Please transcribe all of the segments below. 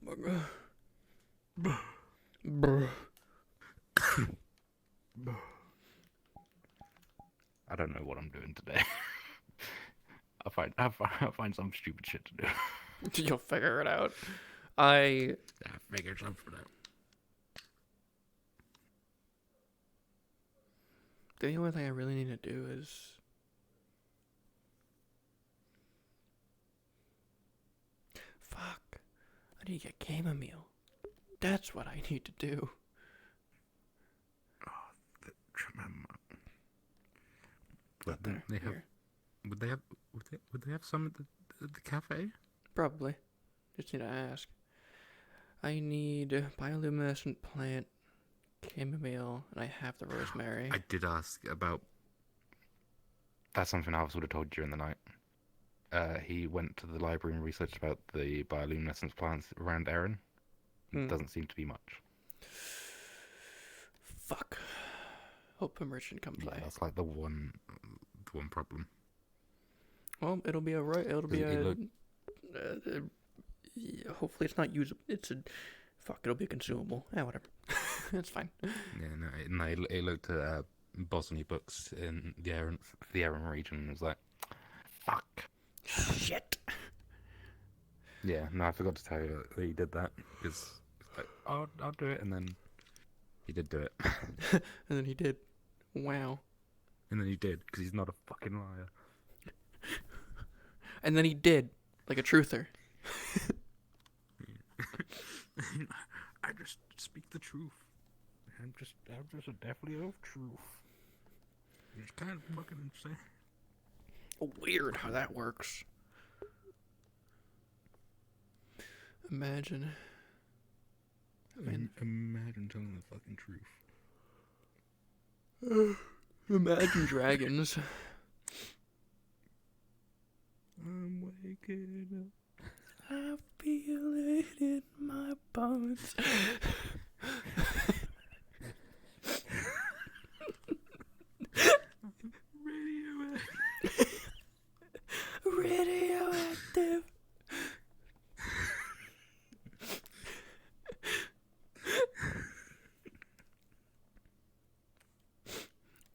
my God. Bruh. I don't know what I'm doing today. I'll find some stupid shit to do. You'll figure it out. I figured something out. The only thing I really need to do is fuck. I need to get chamomile. That's what I need to do. But There, they have. here. Would they have some at the cafe? Probably. Just need to ask. I need bioluminescent plant, chamomile, and I have the rosemary. I did ask about. That's something I would have told you during the night. He went to the library and researched about the bioluminescence plants around Erin. Doesn't seem to be much. Fuck. Hope a merchant comes by. That's like the one problem. Well, it'll be a right. It'll be hopefully it's not usable. It'll be consumable. Yeah, whatever. That's fine. Yeah, no, it looked at botany books in the Erin region and was like, fuck. Shit. Yeah, no, I forgot to tell you that he did that because like, I'll do it, and then he did do it. And then he did. Wow. And then he did because he's not a fucking liar. And then he did, like a truther. I just speak the truth. I'm just definitely of truth. It's kind of fucking insane. Weird how that works. Imagine telling the fucking truth. Imagine dragons. I'm waking up. I feel it in my bones. Radioactive.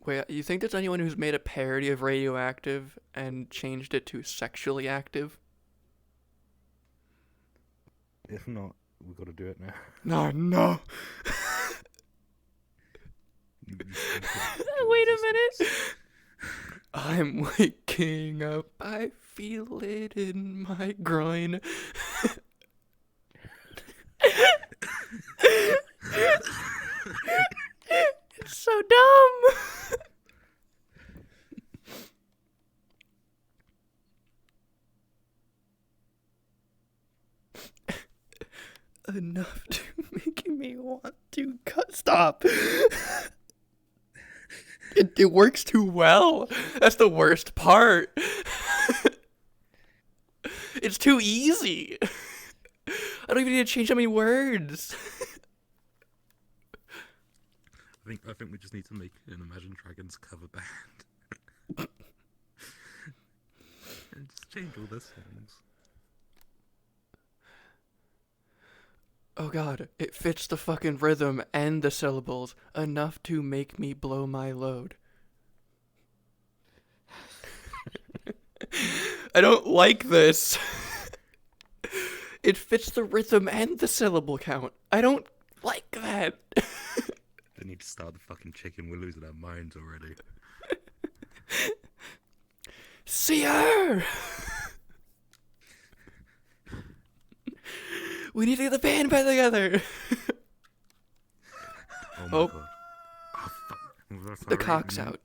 Wait, you think there's anyone who's made a parody of Radioactive and changed it to Sexually Active? If not, we got to do it now. No. Wait a minute. I'm waking up. I feel it in my groin. It's so dumb. Enough to make me want to stop. It works too well. That's the worst part. It's too easy. I don't even need to change how many words. I think we just need to make an Imagine Dragons cover band. And just change all the songs. Oh god, it fits the fucking rhythm and the syllables enough to make me blow my load. I don't like this. It fits the rhythm and the syllable count. I don't like that. They need to start the fucking chicken. We're losing our minds already. See her! We need to get the band back together. Oh my god. Oh, fuck. The cock's out.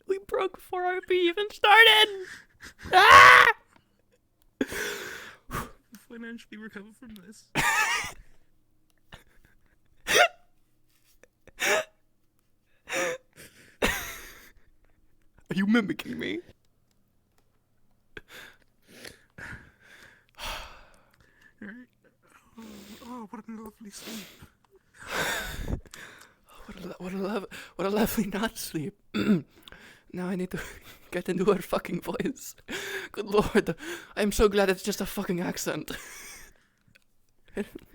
We broke before RP even started. Ah! Financially recover from this. Are you mimicking me? Oh, what a lovely sleep. What a lovely not sleep. Now I need to get into her fucking voice. Good lord. I'm so glad it's just a fucking accent.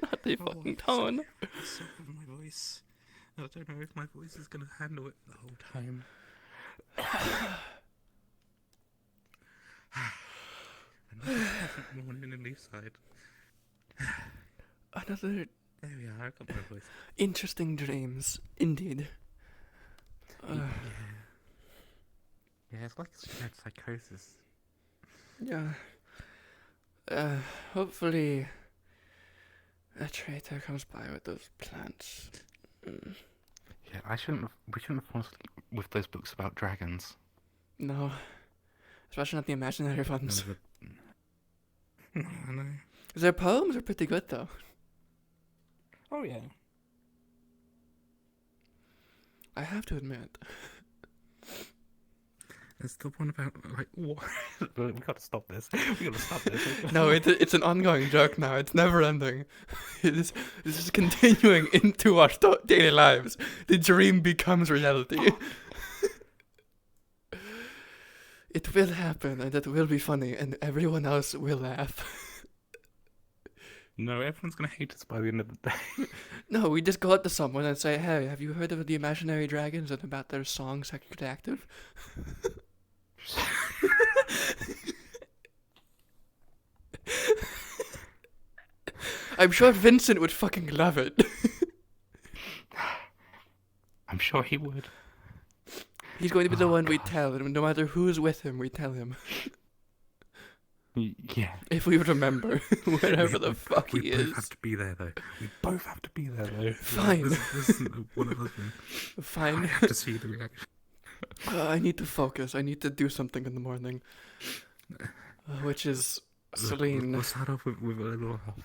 Not the fucking tone. So my voice. I don't know if my voice is gonna handle it the whole time. Another pleasant morning in Leafside. Another There we are, I got my voice. interesting dreams, indeed. Yeah, it's like psychosis. Yeah. Hopefully a traitor comes by with those plants. Yeah, we shouldn't have fallen asleep with those books about dragons. No. Especially not the imaginary ones. No, I know. Their poems are pretty good, though. Oh, yeah. I have to admit. There's the one about, like, what? We gotta stop this. We gotta stop this. No, it's an ongoing joke now. It's never ending. This is continuing into our daily lives. The dream becomes reality. It will happen, and it will be funny, and everyone else will laugh. No, everyone's gonna hate us by the end of the day. No, we just go up to someone and say, "Hey, have you heard of the imaginary dragons and about their song Sexually Active?" I'm sure Vincent would fucking love it. I'm sure he would. He's going to be the one we God. tell, and no matter who's with him, we tell him. Yeah. If we remember, wherever the fuck he We is. both have to be there, though. We both have to be there, though. Fine. This isn't one of those things. I Fine. have to see the reaction. I need to focus. I need to do something in the morning. Which is Celine. We'll start off with a little laugh.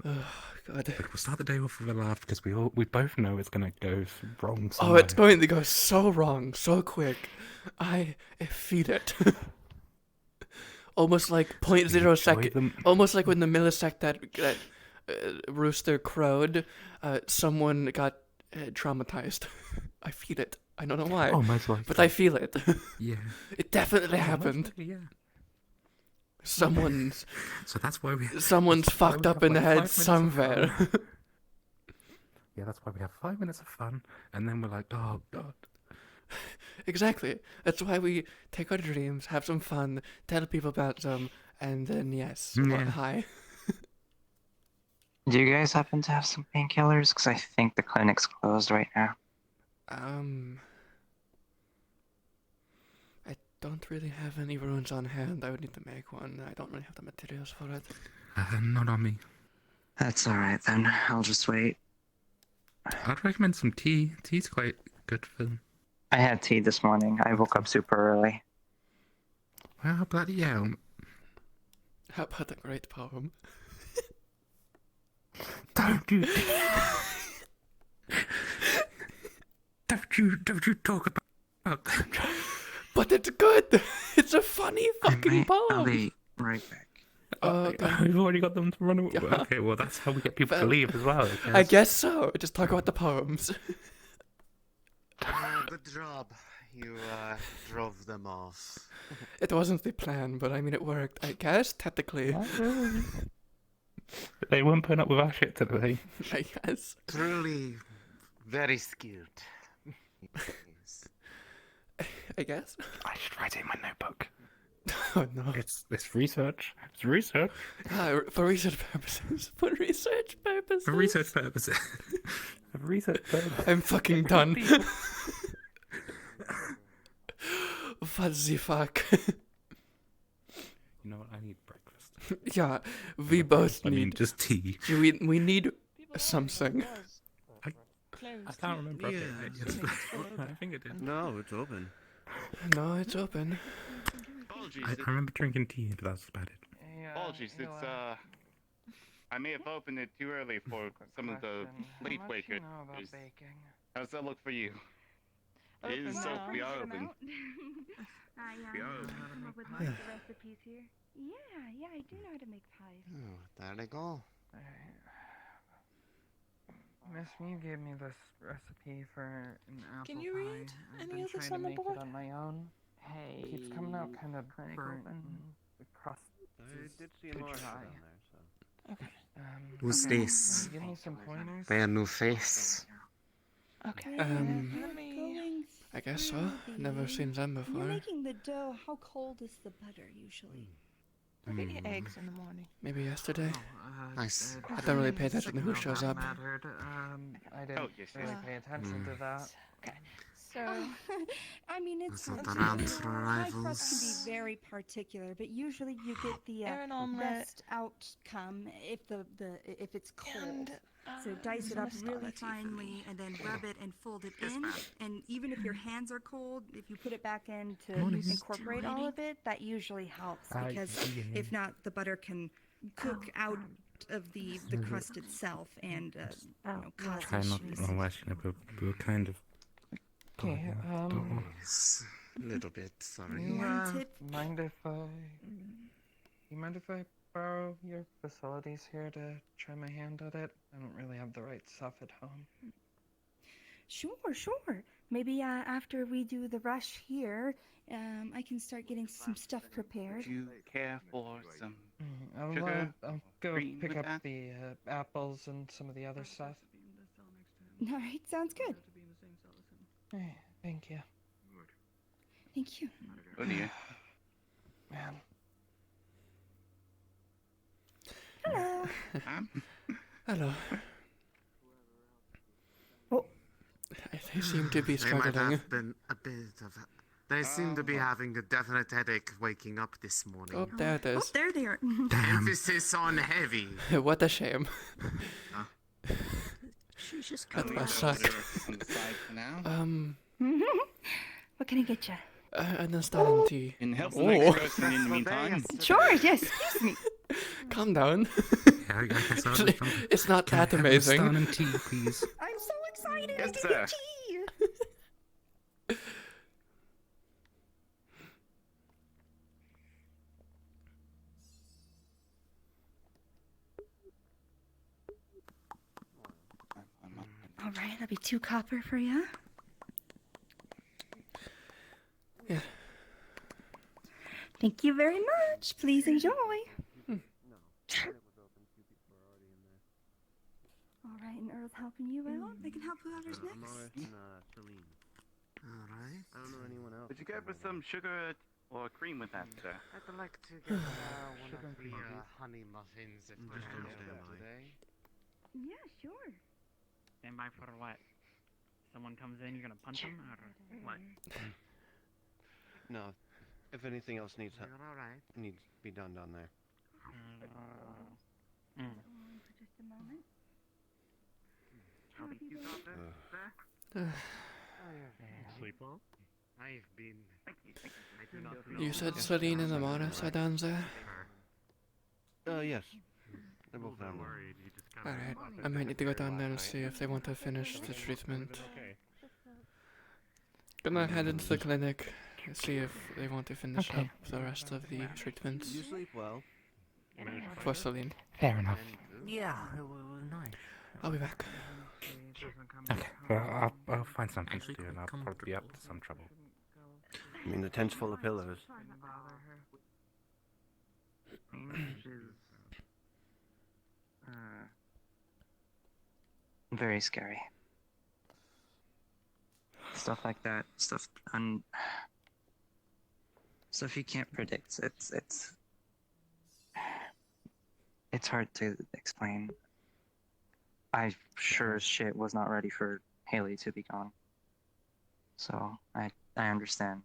Oh, God. We'll start the day off with a laugh because we both know it's gonna go wrong. Oh, Somewhere. it's going to go so wrong, so quick. I feel it. Almost like 0.0 second. Almost like when the millisecond that rooster crowed, someone got traumatized. I feel it. I don't know why, Oh, most likely. but I feel it. Yeah. It definitely Yeah, most happened. likely, yeah. Someone's So that's why we. someone's that's why fucked we up have, in the like, head 5 minutes of somewhere. fun. Yeah, that's why we have 5 minutes of fun, and then we're like, oh god. Exactly. That's why we take our dreams, have some fun, tell people about them, and then yes, Yeah. hi. Do you guys happen to have some painkillers? Because I think the clinic's closed right now. I don't really have any runes on hand. I would need to make one. I don't really have the materials for it. Not on me. That's alright then. I'll just wait. I'd recommend some tea. Tea's quite good for them. I had tea this morning. I woke up super early. Well, bloody hell. How about a great poem? Don't you don't you talk about that. But it's good. It's a funny fucking I'll poem. be right back. We've already got them to run away. Yeah. Okay, well that's how we get people to Well, leave as well. I guess so. Just talk about the poems. Good job. You drove them off. It wasn't the plan, but I mean, it worked. I guess, technically. They weren't putting up with our shit today. I guess. Truly very skilled. Yes. I guess. I should write it in my notebook. Oh no. It's research. It's research. For research purposes. For research purposes. For research purposes. For research purposes. I'm fucking done. What the fuck? You know what? I need breakfast. Yeah, we both I need. mean, just tea. We need something. I can't remember. Yeah. I think it did. No, it's open. No, it's open. Apologies. I remember drinking tea, but that's about it. Apologies. It's I may have opened it too early for some of the late wakers. How's that look for you? It is so we are open. We are open. Come up with lots of recipes here. Yeah, I do know how to make pies. Oh, there they go. Miss Me gave me this recipe for an apple Can you pie. read I've any been of this trying on to the make board? it on my own. Hey, It keeps coming out kind of clinic burnt. open. And the crust I is did see a too marker dry. down there, so. Okay. Who's Okay. this? Give me some pointers. Brand new face. Okay. Um, Let me. I guess so. Never seen them When you're before. making the dough, how cold is the butter usually? Look at your eggs in the morning. Maybe yesterday. Nice. I don't really pay attention to who shows up. Mattered. I didn't yes, really yes. pay attention to that. Okay. So. I mean, it's That's hard not to around say. for My rivals. crust can be very particular, but usually you get the Aaron omelet. best outcome if if it's cold. So dice it up really finely and then rub it and fold it in. And even if your hands are cold, if you put it back in to incorporate all of it, that usually helps because if not, the butter can cook out of the crust itself and cause Try not issues. to kind of. Okay, Yes. A little bit, sorry. you, One tip. you mind if I borrow your facilities here to try my hand at it? I don't really have the right stuff at home. Sure. Maybe after we do the rush here, I can start getting some stuff prepared. Would you care for some I'll sugar? I'll go cream pick with up that? the apples and some of the other stuff. All right, sounds good. Hey, thank you. Thank you. Oh dear. Man. Hello. Hello. Oh. They seem to be They might struggling. have been a bit of. They seem to be having a definite headache waking up this morning. Oh, there it Oh, is. there they are. Emphasis on heavy. What a shame. She's just That coming must out. suck. On the side for now. What can I get you? An instant tea. And help the Oh. next person in the meantime. Sure, yes, excuse me. Calm down. Yeah, I guess It's not that amazing. and tea, please. I'm so excited. I Yes, can sir. get tea. All right, that'll be 2 copper for you. Yeah. Thank you very much. Please enjoy. All right, and Earl's helping you out. I can help whoever's next. All right. I don't know anyone else. Would you care for some sugar or cream with that, sir? I'd like to get one of the honey muffins if Just they're on standby. today. Yeah, sure. Stand by for what? Someone comes in, you're gonna punch him, or what? No, if anything else needs You're all right. needs to be done down there. For just a moment. Howdy. You got Sleep well? I've been. I do not You said Celine and Amara are down there? Yes. They're both down there. Alright, I might need to go down there and see if they want to finish the treatment. Gonna head into the clinic, see if they want to finish up the rest of the treatments You sleep well. for Celine. Fair enough. Yeah, it was nice. I'll be back. Okay, well, I'll find something to do and I'll probably be up to some trouble. I mean, the tent's full of pillows. Very scary. Stuff like that, stuff you can't predict. It's hard to explain. I sure as shit was not ready for Haley to be gone. So I understand.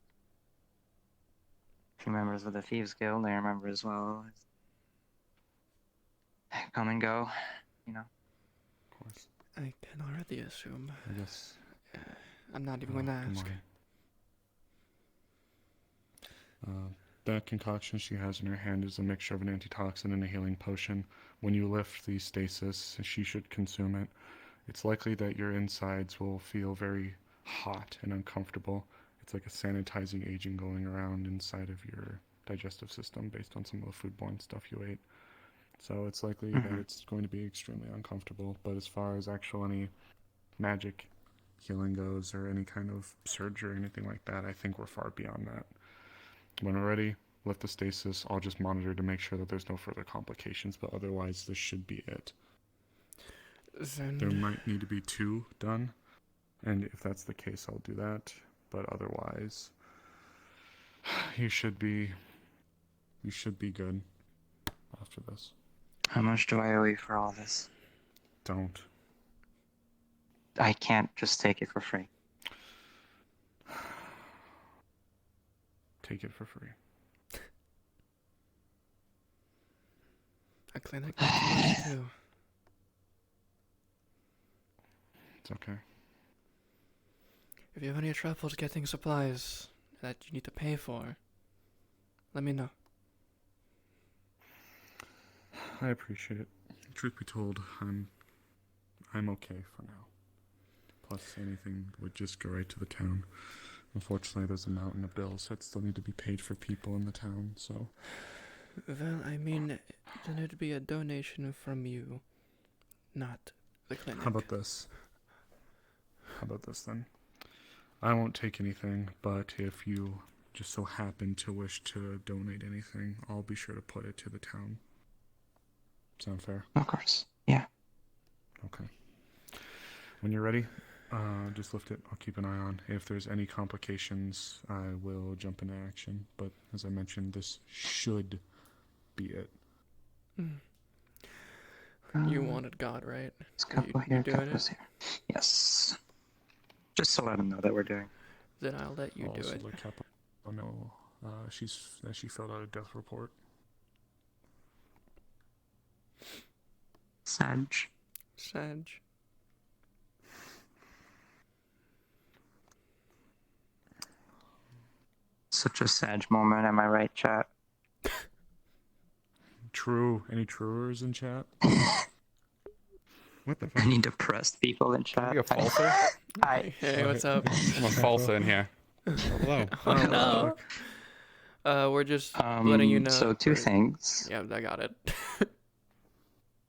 A few members of the Thieves Guild, I remember as well. Come and go, you know. Of course. I can already assume. I guess. I'm not even going to ask. That concoction she has in her hand is a mixture of an antitoxin and a healing potion. When you lift the stasis, she should consume it. It's likely that your insides will feel very hot and uncomfortable. It's like a sanitizing agent going around inside of your digestive system based on some of the foodborne stuff you ate. So it's likely that it's going to be extremely uncomfortable. But as far as actual any magic healing goes or any kind of surgery or anything like that, I think we're far beyond that. When we're ready, lift the stasis. I'll just monitor to make sure that there's no further complications, but otherwise this should be it. There might need to be 2 done, and if that's the case, I'll do that. But otherwise, you should be good after this. How much do I owe you for all this? Don't. I can't just take it for free. Take it for free. A clinic costs too. It's okay. If you have any troubles getting supplies that you need to pay for, let me know. I appreciate it. Truth be told, I'm okay for now. Plus, anything would just go right to the town. Unfortunately, there's a mountain of bills that still need to be paid for people in the town, so... Well, I mean, then it'd be a donation from you, not the clinic. How about this? Then? I won't take anything, but if you just so happen to wish to donate anything, I'll be sure to put it to the town. Sound fair? Of course. Yeah. Okay. When you're ready, just lift it. I'll keep an eye on. If there's any complications, I will jump into action. But as I mentioned, this should be it. You wanted God, right? This couple here, couples here. Yes. Just to let him know that we're doing. Then I'll let you do it. Oh no, she filled out a death report. Sag. Such a sad moment, am I right, chat? True. Any truers in chat? What the fuck? Any depressed people in chat? Are you a falser? Hi. Hey, what's up? I'm a falser in here. Hello. Oh, no. We're just letting you know. So 2 things. Yeah, I got it.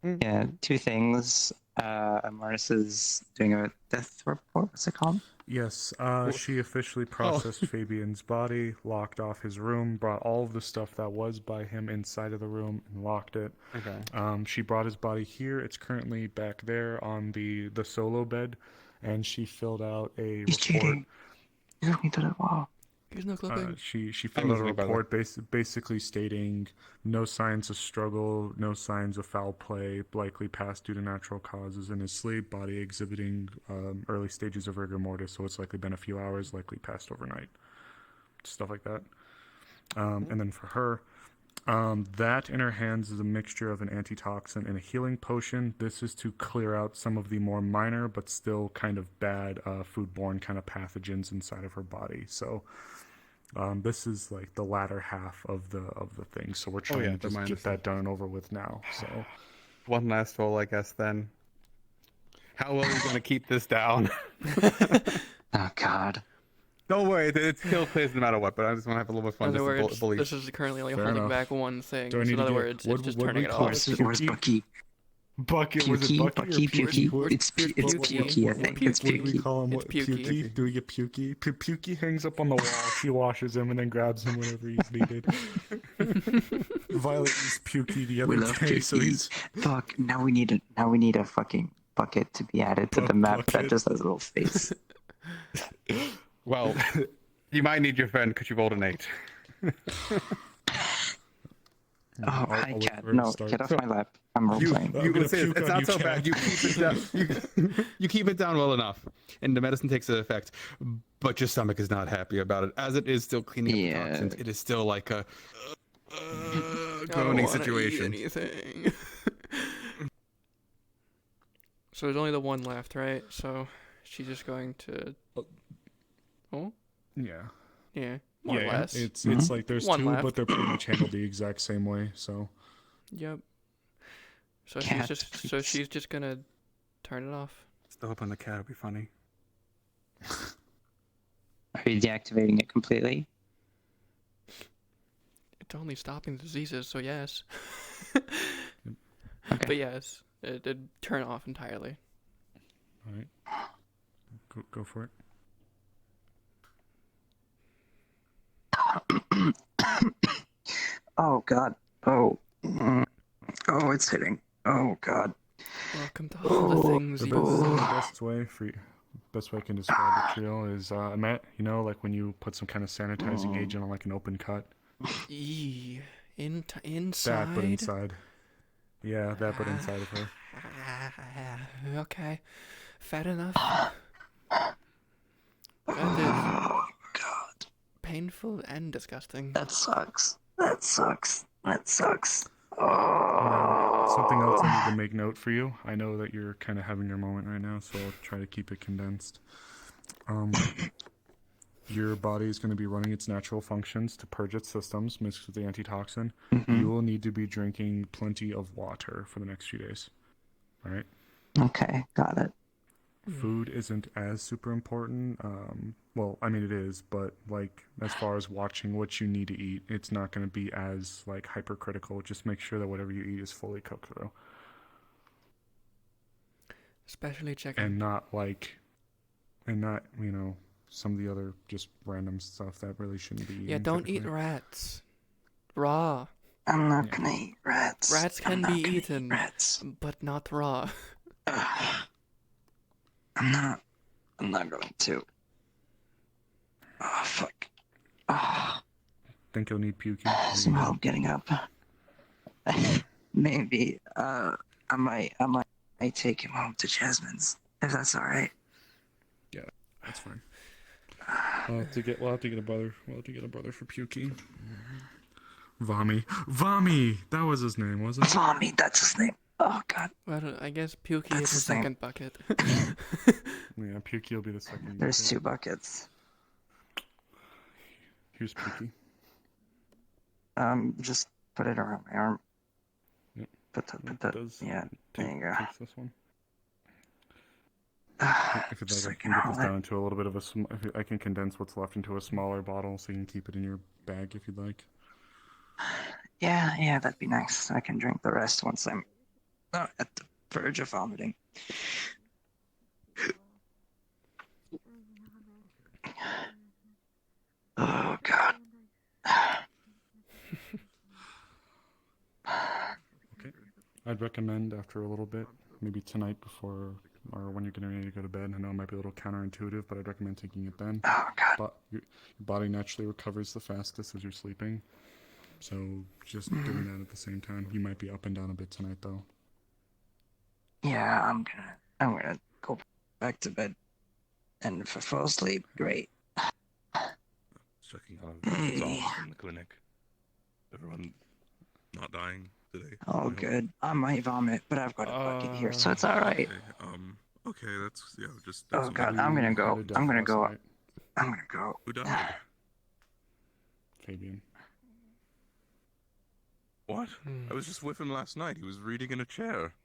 Yeah, 2 things. Martis is doing a death report. What's it called? Yes, she officially processed Fabian's body, locked off his room, brought all of the stuff that was by him inside of the room, and locked it. Okay. She brought his body here. It's currently back there on the solo bed, and she filled out a report. Cheating. He's looking to the wall. He's not looking. She filled out a report basically stating no signs of struggle, no signs of foul play, likely passed due to natural causes in his sleep, body exhibiting early stages of rigor mortis, so it's likely been a few hours, likely passed overnight. Stuff like that. And then for her, that in her hands is a mixture of an antitoxin and a healing potion. This is to clear out some of the more minor but still kind of bad foodborne kind of pathogens inside of her body. So this is like the latter half of the thing. So we're trying to just get that done and over with now. So one last roll, I guess. Then, how well are you going to keep this down? Oh God. Don't worry, it still plays no matter what. But I just want to have a little bit of fun. In other just words, believe. this is currently only holding back one thing. So in other words, what, it's just what turning we it call off. Where's Bucky? Bucket, was it Bucky? Pukey. It's Pukey, I think. It's What do we Pukey. call him? It's Pukey. Do we get Pukey? Pukey hangs up on the wall. She washes him and then grabs him whenever he's needed. Violet used Pukey the We other love day, so he's... Fuck, now we need a fucking bucket to be added to the map that just has a little face. Well, you might need your friend because you rolled an 8. Oh, hi, cat. No, get off my lap. I'm role-playing. You can say it's not so bad. You keep it down. You keep it down well enough, and the medicine takes effect. But your stomach is not happy about it, as it is still cleaning up the toxins. It is still like a groaning situation. Anything. So there's only the one left, right? So she's just going to. Oh. Yeah. Yeah. More or less. It's like there's one 2, left. but they're pretty much handled the exact same way. So. Yep. So Cat, she's just gonna turn it off. Still hoping the cat will be funny. Are you deactivating it completely? It's only stopping diseases, so yes. But yes, it did turn off entirely. All right. Go for it. Oh God. Oh. Oh, it's hitting. Oh God. Welcome to all the things you The best way I can describe it, Trio, is Matt. You know, like when you put some kind of sanitizing agent on like an open cut. Inside. That, but inside. Yeah, that, but inside of her. Okay, fair enough. That is painful and disgusting. That sucks. That sucks. That sucks. Now, something else I need to make note for you. I know that you're kind of having your moment right now, so I'll try to keep it condensed. Your body is going to be running its natural functions to purge its systems mixed with the antitoxin. You will need to be drinking plenty of water for the next few days. All right? Okay, got it. Food isn't as super important. Well, I mean it is, but like as far as watching what you need to eat, it's not going to be as like hypercritical. Just make sure that whatever you eat is fully cooked through. Especially chicken. And not, you know, some of the other just random stuff that really shouldn't be eaten. Yeah, don't eat typically. rats. Raw. I'm not gonna eat rats. Rats can be eaten, but not raw. I'm not going to. Oh, fuck. Oh. Think you'll need puking. Some help getting up. Maybe. I might take him home to Jasmine's, if that's alright. Yeah, that's fine. We'll have to get a brother. We'll have to get a brother for puking. Vami! That was his name, wasn't it? Vami, that's his name. Oh God. Well, I guess Pukey That's is the his name. second bucket. Yeah, Pukey will be the second. There's bucket. 2 buckets. Here's Pukey. Just put it around my arm. Yep. Yeah, there you go. Takes this one. If you'd like, I can get this down into a little bit of I can condense what's left into a smaller bottle so you can keep it in your bag if you'd like. Yeah, that'd be nice. I can drink the rest once I'm at the verge of vomiting. Oh God. Okay. I'd recommend after a little bit, maybe tonight before or when you're getting ready to go to bed. I know it might be a little counterintuitive, but I'd recommend taking it then. Oh God. But your body naturally recovers the fastest as you're sleeping. So just doing that at the same time. You might be up and down a bit tonight though. Yeah, I'm gonna go back to bed. And if I fall asleep, great. Checking how Hey. it's all in the clinic. Everyone not dying today. Oh, good. I might vomit, but I've got a bucket here, so it's all right. Okay, that's just. Oh God, I'm gonna go. I'm gonna go. Who died? Fabian. What? I was just with him last night. He was reading in a chair.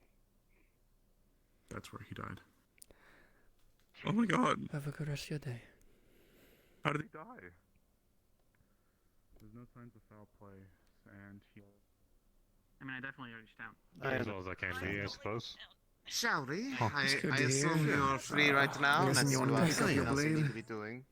That's where he died. Oh my God. Have a good rest of your day. How did he die? There's no signs of foul play, and he. I mean, I definitely reached out. As well as I can be, I suppose. Shall we? Oh, I good assume dear. you're free right now. Listen, Unless you you wanna have pick up your something else you blade? need to be doing.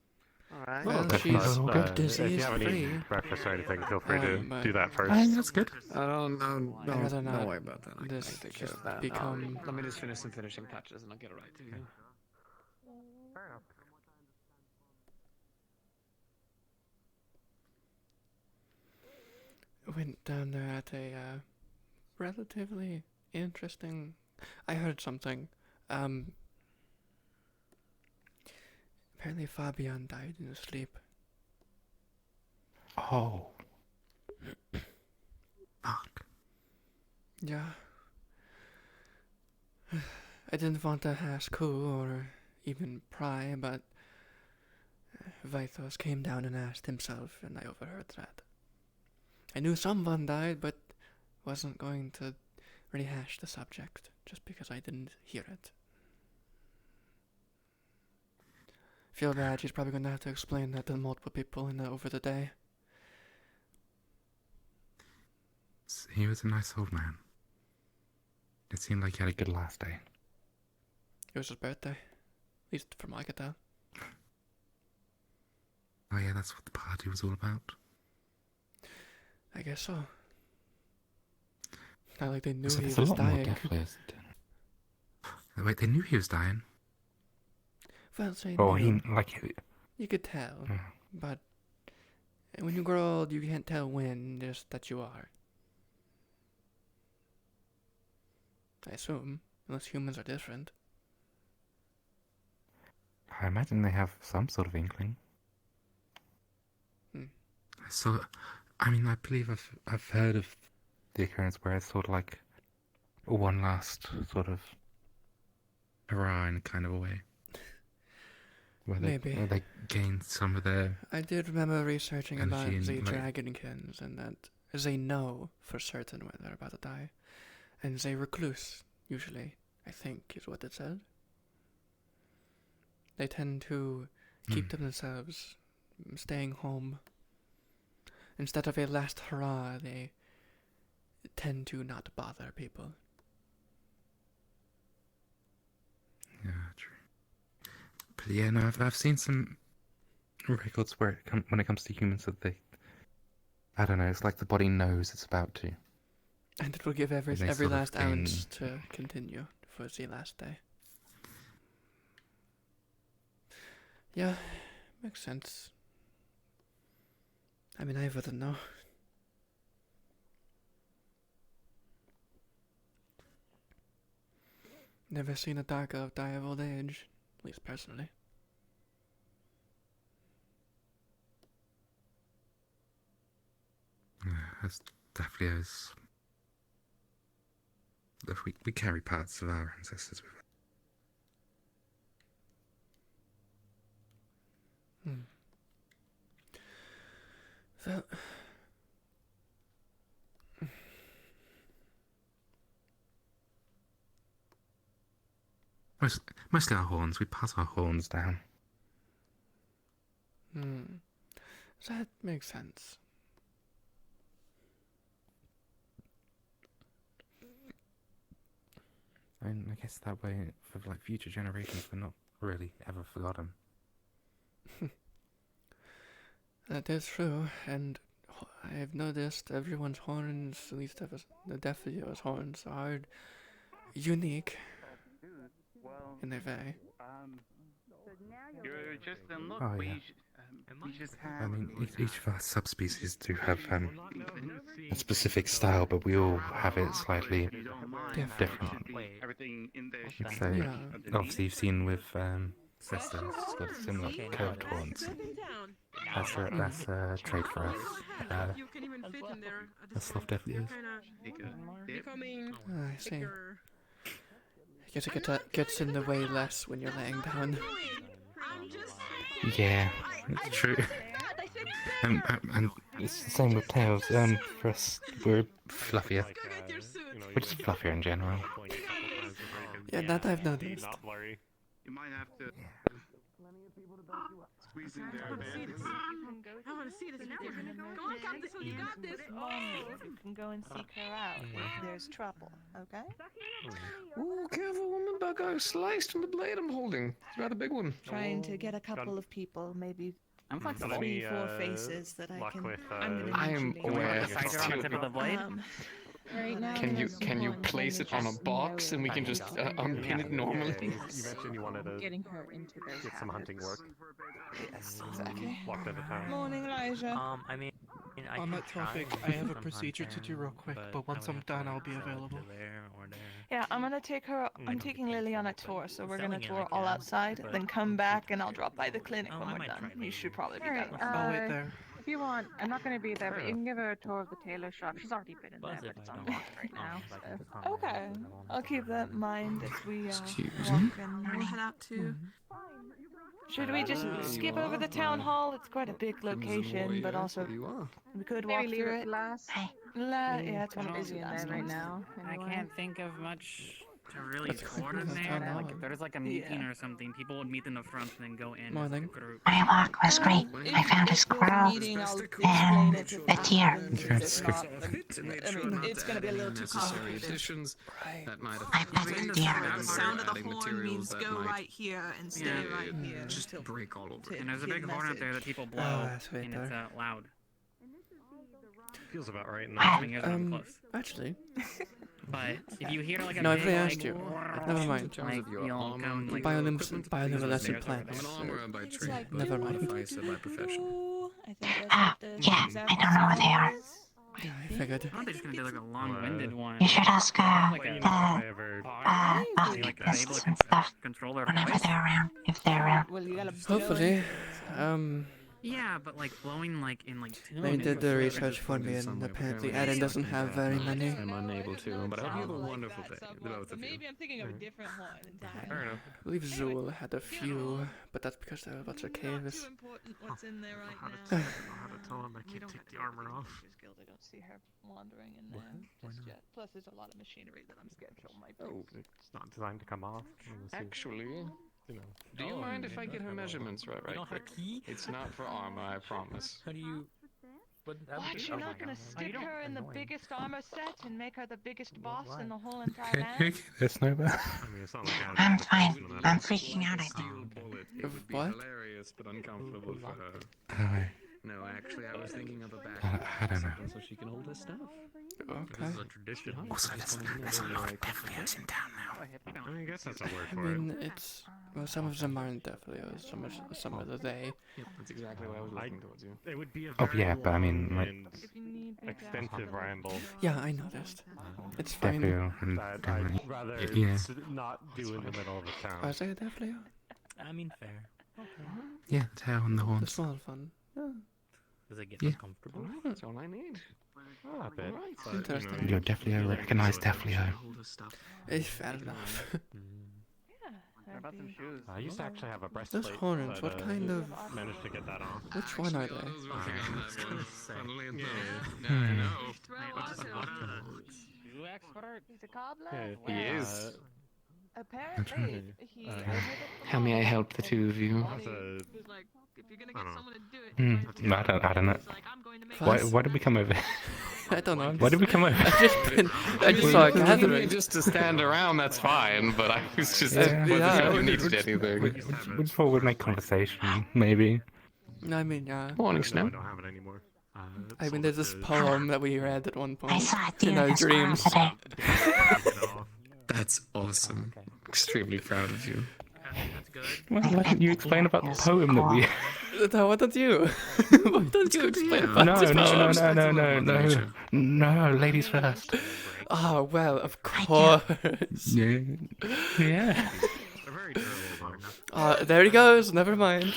Alright. Well, If she's not, if you disease haven't free. eaten breakfast or anything, feel free but to do that first. That's good. I'd rather Don't not worry about that. I this can take care just of that. become- Let me just finish some finishing touches and I'll get it right to you. Fair enough. Went down there at a relatively interesting. I heard something. Apparently Fabian died in his sleep. Oh. Fuck. Yeah. I didn't want to ask who or even pry, but Vythos came down and asked himself, and I overheard that. I knew someone died, but wasn't going to rehash the subject just because I didn't hear it. Feel bad, she's probably going to have to explain that to multiple people over the day. He was a nice old man. It seemed like you had a good last day. It was his birthday. At least from what I could tell. Oh yeah, that's what the party was all about. I guess so. Not like they knew So he there's was a lot more dying. death players. Wait, they knew he was dying? Well, so Oh, knew. You could tell, but when you grow old, you can't tell when, just that you are. I assume, unless humans are different. I imagine they have some sort of inkling. So, I mean, I believe I've heard of the occurrence where it's sort of like one last sort of hurrah in kind of a way. Where they gain some of their. I did remember researching about the like, Dragonkins, and that they know for certain when they're about to die. And they recluse, usually, I think is what it said. They tend to keep to themselves, staying home. Instead of a last hurrah, they tend to not bother people. Yeah, true. But yeah, no, I've seen some records where when it comes to humans that they, I don't know, it's like the body knows it's about to. And it will give every last ounce to continue for the last day. Yeah, makes sense. I mean, I wouldn't know. Never seen a dark elf die of old age, at least personally. Yeah, that's definitely us. We carry parts of our ancestors with us. So, Mostly our horns. We pass our horns down. That makes sense. And I guess that way, for like future generations, we're not really ever forgotten. That is true, and I've noticed everyone's horns, at least the Death Dealer's horns, are unique in their way. You're just in luck. Oh, yeah. We just have. I mean, each of our subspecies do have a specific style, but we all have it slightly different. Everything in there. So, obviously, you've seen with Sister, it's got similar curved horns. That's a trait for us. You can even fit in there. That's soft definitely is. Becoming I see. I guess it gets in the way less when you're laying down. Yeah, it's true. And it's the same with tails. For us, we're fluffier. We're just fluffier in general. Yeah, that I've noticed. You might have to. Squeeze in there a bit. I want to see this. Go on, Captain. You got this. You can go and seek her out if there's trouble, okay? Ooh, careful, woman. That guy sliced on the blade I'm holding. It's rather big one. Trying to get a couple of people, maybe 3-4 faces that I can. I am aware. Right now, Can you place it on a box and we can just unpin it normally? You mentioned you wanted to getting her into those get some hunting work. Yes, exactly. Walked out of town. Morning, Elijah. I mean, On that topic, I have a procedure to do real quick, but once I'm done, I'll be available. Yeah, I'm gonna take her. I'm taking Lily on a tour, so we're gonna tour all outside, then come back, and I'll drop by the clinic when we're done. You should probably be done. I'll wait there. If you want, I'm not going to be there, but you can give her a tour of the tailor shop. She's already been in there, but it's unlocked right now. So. Okay, I'll keep that in mind as we Excuse walk me? and we'll head out to. Should we just skip over the town hall? It's quite a big location, but also we could walk through it. Last. Yeah, it's one of Busy the in last there right ones. now. I can't think of much to really That's cool. sort in That's there. how Like I if there's like a meeting or something, people would meet in the front and then go in Morning. as a group. My walk was great. I found a squirrel and a deer. It's not. I mean, it's going to be a little too complicated. Additions that might I affect bet the the deer. The sound of the adding horn means materials that go might right here and stay right here. just break all over. And there's a big horn up there that people blow, that's right and it's there. loud. Feels about right I mean, it's really close. Actually. But if you hear like a No, I've big, already like, asked you. roar, Never mind. In terms of your you'll armor, come, like, bioluminescent I'm plants. an armorer by It's trade, like but Never a mind. modifier by profession. I think that's Ah, what the yeah, exact I don't know what they are. Yeah, I figured. I thought they're just gonna do like a long-winded one. You should ask Like the a alchemists and stuff control their whenever voice. they're around, if they're around. Well, you gotta Hopefully. Yeah, but like blowing like in like two They did the minutes. research for me, and apparently Eden doesn't have very many. I'm unable to, but I hope you have a wonderful day, the both of you. Maybe I'm thinking of a different horn entirely. Fair enough. I believe Zool had a few, but that's because there were a bunch of caves. Too important what's in there right How now. to tell him I can't take the armor off. Guild, I don't see her wandering in there just yet. Plus, there's a lot of machinery that I'm scared she'll might break. Oh, it's not designed to come off. Actually, do you mind if I get her measurements right quick? It's not for armor, I promise. How do you? What, you're not gonna stick her in the biggest armor set and make her the biggest boss in the whole entire land? That's no bad. I'm fine. I'm freaking out, I think. It would be What? hilarious but uncomfortable for her. Hi. No, actually, I was thinking of a back. I don't know. So she can hold her stuff. Okay. This is a tradition. Also, there's a lot of Deathlios in town now. I guess that's a word I for it. mean, it's well, some of them aren't Deathlios, some of the they. Yep, that's exactly what I was looking towards you. It would be a Oh very yeah, but I mean, long like, and extensive ramble. Yeah, I noticed. It's fine. Deathlio and That I'd rather yeah. not do in the middle of a town. Oh, is that a Deathlio? I mean, fair. Yeah, the tail and the The horns. small fun. Yeah. Does it get Yeah. uncomfortable? That's all I need. Oh, a bit. Alright. But, Interesting. Your Deathlio recognized Deathlio. Hold her stuff. Fair enough. What about some shoes? I used to actually have a breastplate. Those horns, but, what kind of... managed to get that off. Which one are they? I was working on that one. Funnily enough. Yeah. Yeah, I know. Shoe expert? He's a cobbler? He is. Apparently, he How may I help the two of you? That's a, Who's like, if you're gonna get someone to do it, No, I don't know. like, I'm going to make Why did we come over? I don't know. Why did we come over? I just saw a gathering. Just to stand around, that's fine, but I was just Yeah. wasn't sure you needed anything. We just thought we'd make conversation, maybe. I mean, yeah. Morning, I Snow. don't have it anymore. I mean, there's this poem that we read at one I point saw a in deer our and a squirrel dreams. today. That's awesome. Extremely proud of you. That's good. Why don't you explain about the poem that we... No, why don't you? Why don't you explain about No, no, ladies first. Oh, well, of course. Yeah. Yeah. There he goes, never mind.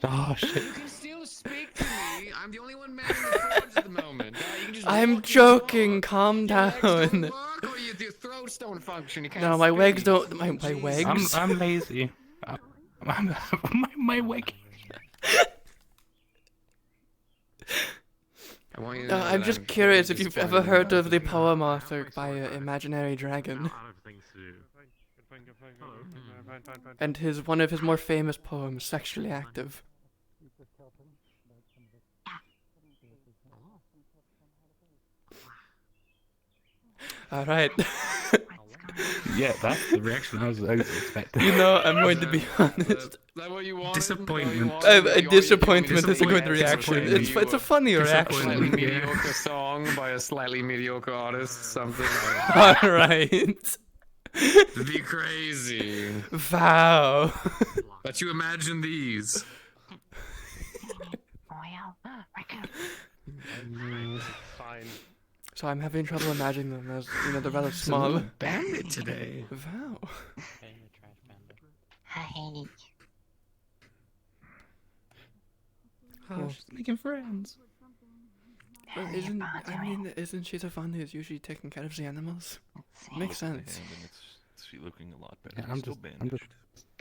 Oh, shit. You can still speak to me. I'm the only one manning the forge at the moment. You can just I'm walk joking, calm Your legs don't down. work, or your throats don't function. You can't No, my legs speak. don't. My legs. I'm lazy. My wig. I want you to know I'm that just curious if very you've ever heard of the poem author by Imaginary Dragon. And one of his more famous poems, Sexually Active. Alright. Yeah, that's the reaction I was expecting. You know, I'm going to be honest. Is that what you wanted? Disappointment. A disappointment is a good reaction. It's a funny Slightly reaction. mediocre song by a slightly mediocre artist. Something. Alright. It'd be crazy. Wow. But you imagine these. Fine. So I'm having trouble imagining them as, they're rather small. Bandit today. Wow. Hi. Oh, she's making friends. Well, isn't she the one who's usually taking care of the animals? Makes sense. She's looking a lot better. Yeah,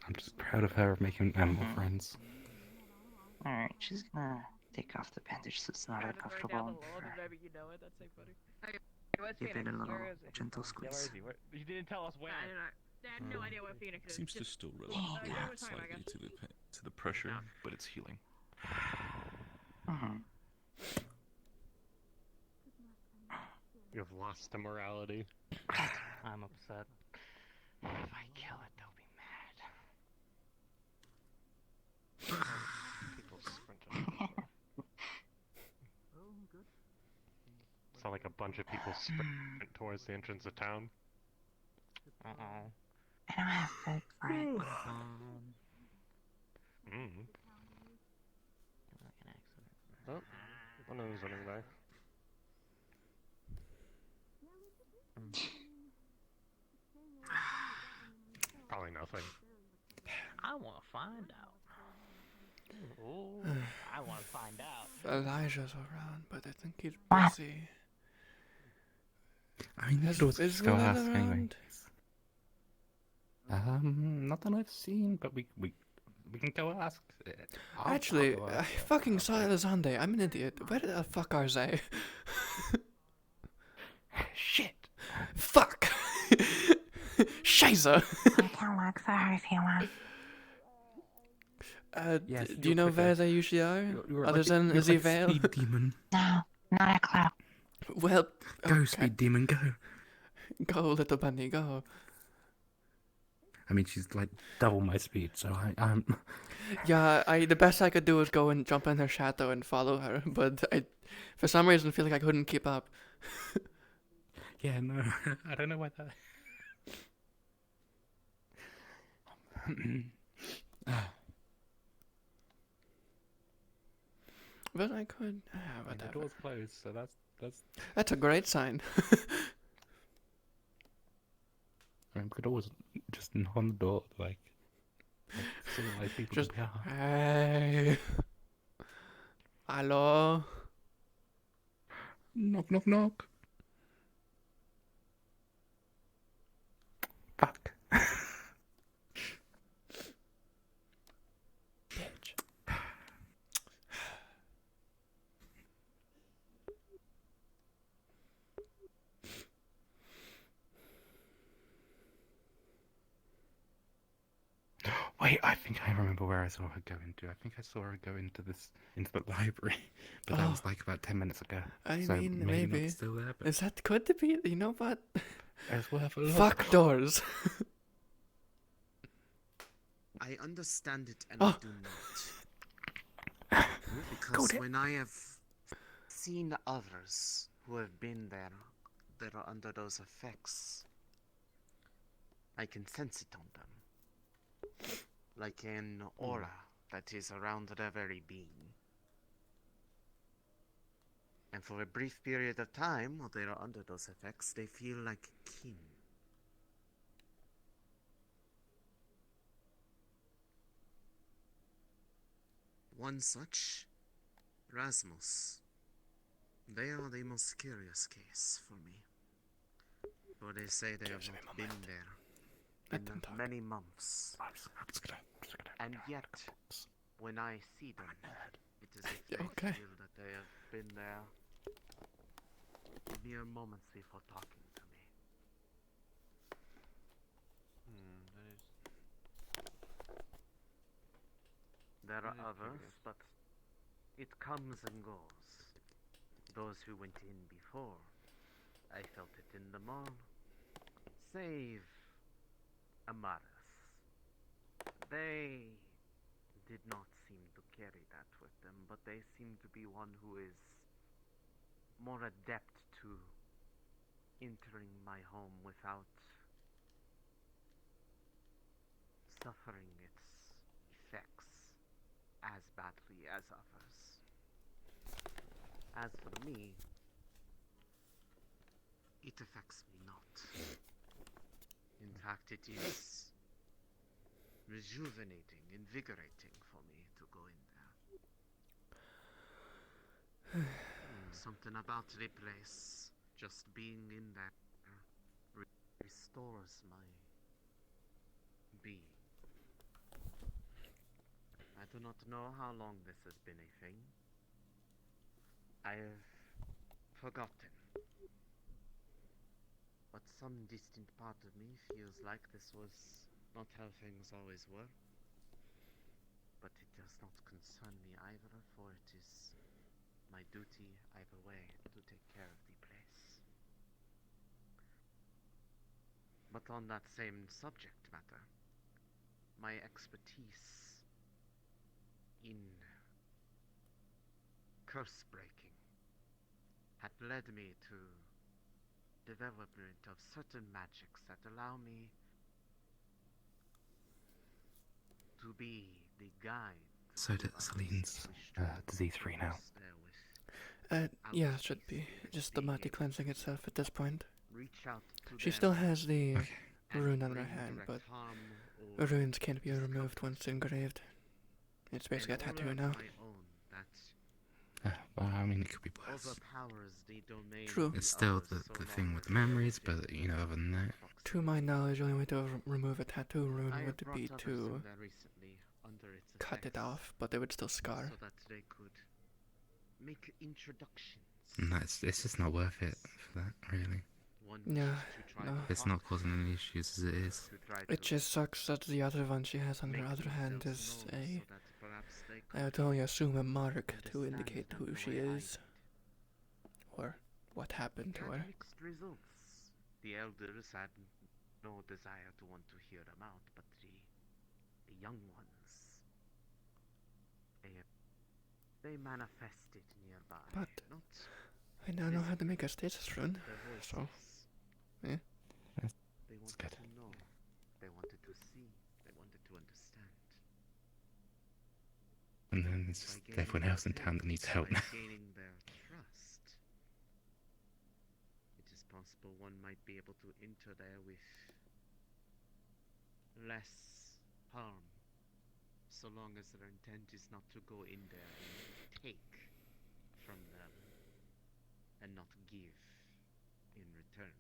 I'm just proud of her making animal friends. Alright, she's gonna take off the bandage so it's not uncomfortable. Where's Give it Phoenix? a little Where is he? gentle Yeah, where squeeze. is he? You didn't tell us where. I don't know. I have no idea where Phoenix is. Seems to still Give react it time, I slightly guess. to the pressure, but it's healing. You've lost to morality. I'm upset. If I kill it, they'll be mad. People sprinting. Saw like a bunch of people sprint towards the entrance of town. Uh-oh. I don't have food for it. Oh, one of them's running back. Probably nothing. I want to find out. Ooh, I want to find out. Elijah's around, but I think he's What? busy. I mean, Is just go Willard ask anyway. around? Not that I've seen, but we can go ask. Actually, I'll go I ask. fucking saw Elizonde. I'm an idiot. Where the fuck are they? Shit. Fuck. Scheiße. I can look for her if you want. Yes, Do you know where they usually are? You're Other like, than you're Izzy like Vale? Speed Demon. No, not a clue. Well, Go, okay. Speed Demon, go. Go, little bunny, go. I mean, she's like double my speed, so I'm. Yeah, the best I could do was go and jump in her shadow and follow her, but I, for some reason, feel like I couldn't keep up. Yeah, no, I don't know why that. But I could. And the Whatever. door's closed, so that's. That's a great sign. I could always just knock on the door, like civilize people. Just, yeah. hey. Hello? Knock, knock, knock. Fuck. Bitch. Wait, I think I remember where I saw her go into. I think I saw her go into the library, but that was like about 10 minutes ago. I so mean, maybe maybe. not still there. But Is that could be? You know what? it's worth a look. Fuck doors. I understand it and I do not. Because when I have seen others who have been there that are under those effects, I can sense it on them. Like an aura that is around their very being. And for a brief period of time, while they are under those effects, they feel like kin. One such, Rasmus. They are the most curious case for me. For they say they have not been there in many months. And yet, when I see them, it is as if I feel that they have been there mere moments before talking to me. There are others, but it comes and goes. Those who went in before, I felt it in them all. Save Amaris. They did not seem to carry that with them, but they seem to be one who is more adept to entering my home without suffering its effects as badly as others. As for me, it affects me not. In fact, it is rejuvenating, invigorating for me to go in there. Something about the place, just being in there, restores my being. I do not know how long this has been a thing. I have forgotten. But some distant part of me feels like this was not how things always were. But it does not concern me either, for it is my duty either way to take care of the place. But on that same subject matter, my expertise in curse breaking had led me to development of certain magics that allow me to be the guide. So Celine's disease-free now. Yeah, it should be. Just the body cleansing itself at this point. She still has the rune on her hand, but runes can't be removed once engraved. It's basically a tattoo now. Well, I mean, it could be worse. True. It's still the thing with the memories, but, you know, other than that... To my knowledge, the only way to remove a tattoo rune would be to cut it off, but it would still scar. So that they could make introductions. And it's just not worth it for that, really. Yeah, no. It's not causing any issues as it is. It just sucks that the other one she has on her other hand is I would only assume a mark to indicate who she is. Or what happened to her. Mixed results. The elders had no desire to want to hear them out, but the young ones, they manifested nearby. But I now know how to make a stasis rune, so yeah. They wanted to know, they wanted to see, they wanted to understand. And then there's just everyone else in town that needs help now. Gaining their trust, it is possible one might be able to enter there with less harm, so long as their intent is not to go in there and take from them and not give in return.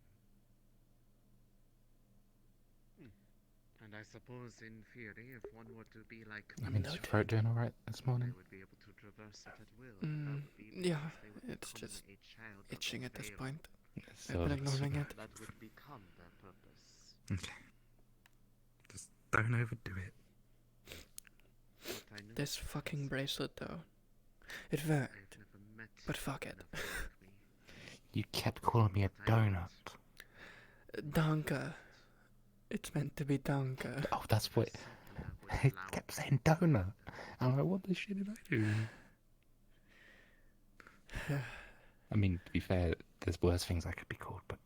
And I suppose in theory, if one were to be like I mean, is your throat doing alright this morning? they would be able to traverse it at will. Yeah, it's just itching at this point. So I've been ignoring it. That would become their purpose. Okay. Just don't overdo it. This fucking bracelet, though. It worked. But fuck it. You kept calling me a donut. Donka. It's meant to be Donka. Oh, that's what... It kept saying donut. I'm like, what the shit did I do? I mean, to be fair, there's worse things I could be called, but...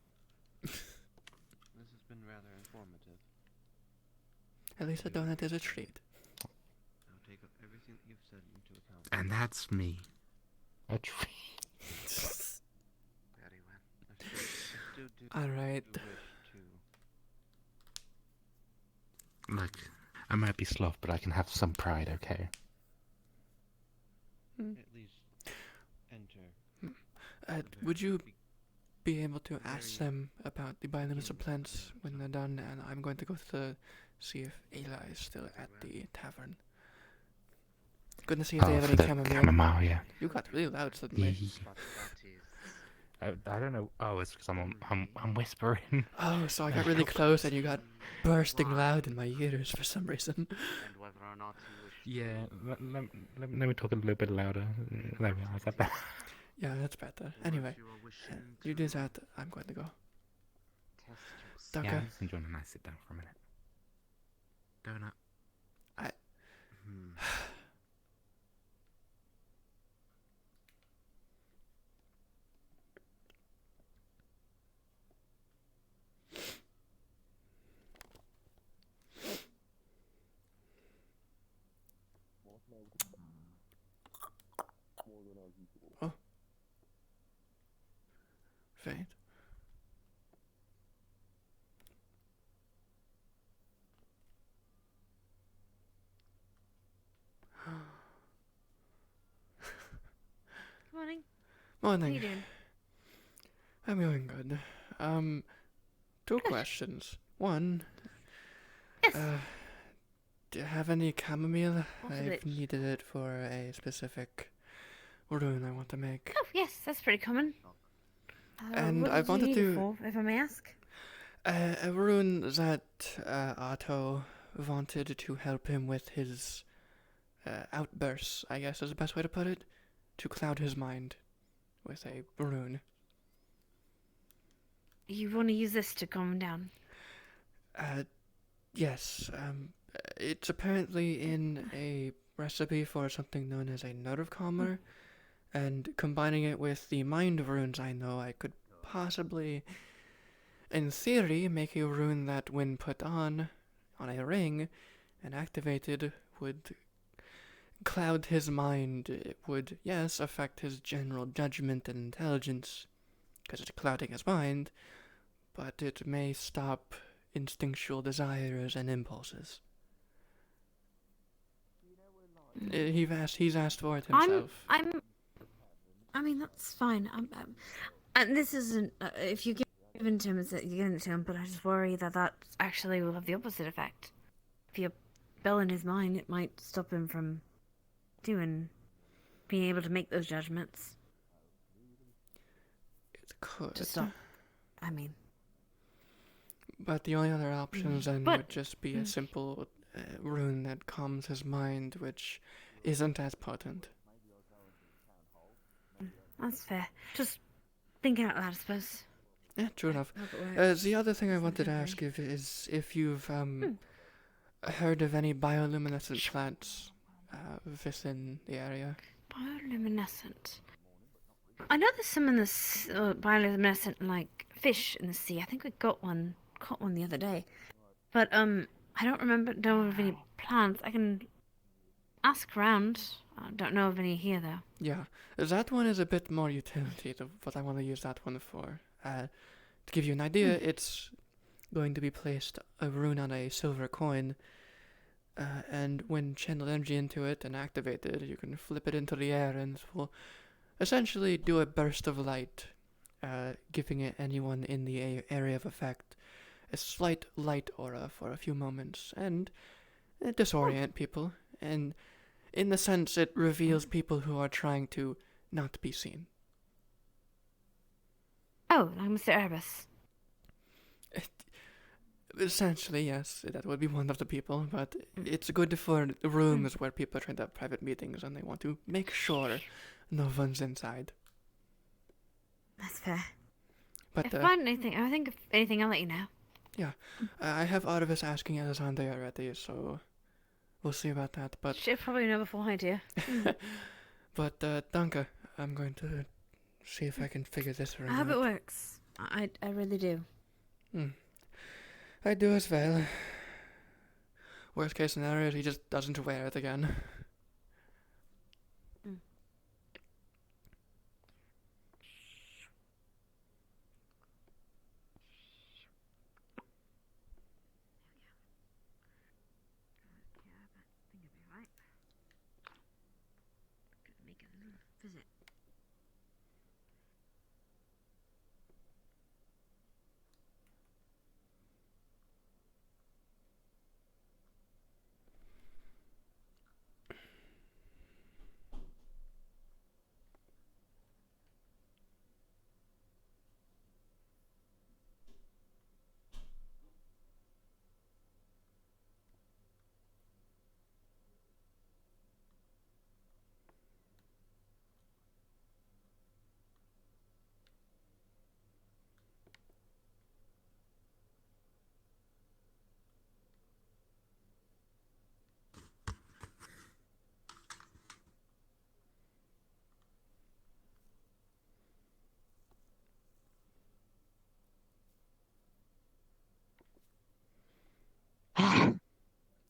This has been rather informative. At least a donut is a treat. I'll take everything that you've said into account. And that's me. A treat. Very well. Alright. Look, I might be sloth, but I can have some pride, okay? At least enter. Would you be able to ask them about the bioluminescent plants when they're done? And I'm going to go to see if Ayla is still at the tavern. Gonna see if they have any chamomile, yeah. You got really loud suddenly. I don't know. Oh, it's because I'm whispering. Oh, so I got really close and you got bursting loud in my ears for some reason. Yeah, let me talk a little bit louder. There we are. Is that better? Yeah, that's better. Anyway, you do that. I'm going to go. Yeah, Donka. I'm enjoying a nice sit down for a minute. Donut. Oh. Faint. Morning. Morning. How are you doing? I'm doing good. Two questions. One. Yes. Do you have any chamomile? What's I've it? needed it for a specific rune I want to make. Oh, yes, that's pretty common. And what I did you wanted need it to- for, if I may ask? A rune that Otto wanted to help him with his outbursts, I guess is the best way to put it. To cloud his mind with a rune. You want to use this to calm him down? Yes. It's apparently in a recipe for something known as a nerve calmer, and combining it with the mind runes I know, I could possibly, in theory, make a rune that, when put on a ring and activated, would cloud his mind. It would, yes, affect his general judgment and intelligence, because it's clouding his mind, but it may stop instinctual desires and impulses. He's asked for it himself. I mean, that's fine. And this isn't. If you give it to him, you give it to him. But I just worry that actually will have the opposite effect. If you bell in his mind, it might stop him from being able to make those judgments. It could. To stop. I mean. But the only other options then would just be a simple rune that calms his mind, which isn't as potent. That's fair. Just thinking out loud, I suppose. Yeah, true enough. The other thing I wanted to ask is if you've heard of any bioluminescent plants within the area. Bioluminescent. I know there's some in the bioluminescent, like fish in the sea. I think we caught one the other day. But I don't know of any plants. I can ask around. I don't know of any here, though. Yeah, that one is a bit more utility to what I want to use that one for. To give you an idea, it's going to be placed a rune on a silver coin, and when channeled energy into it and activated, you can flip it into the air and it will essentially do a burst of light, giving it anyone in the area of effect a slight light aura for a few moments, and disorient people, and in the sense it reveals people who are trying to not be seen. Oh, like Mr. Erebus. Essentially, yes, that would be one of the people, but it's good for rooms where people are trying to have private meetings and they want to make sure no one's inside. That's fair. But if I find anything, I think if anything, I'll let you know. Yeah, I have Artemis asking Alessandra already, so we'll see about that. But she'll probably know beforehand, dear. But Danke, I'm going to see if I can figure this around. I hope it works. I really do. I do as well. Worst case scenario is he just doesn't wear it again. Visit.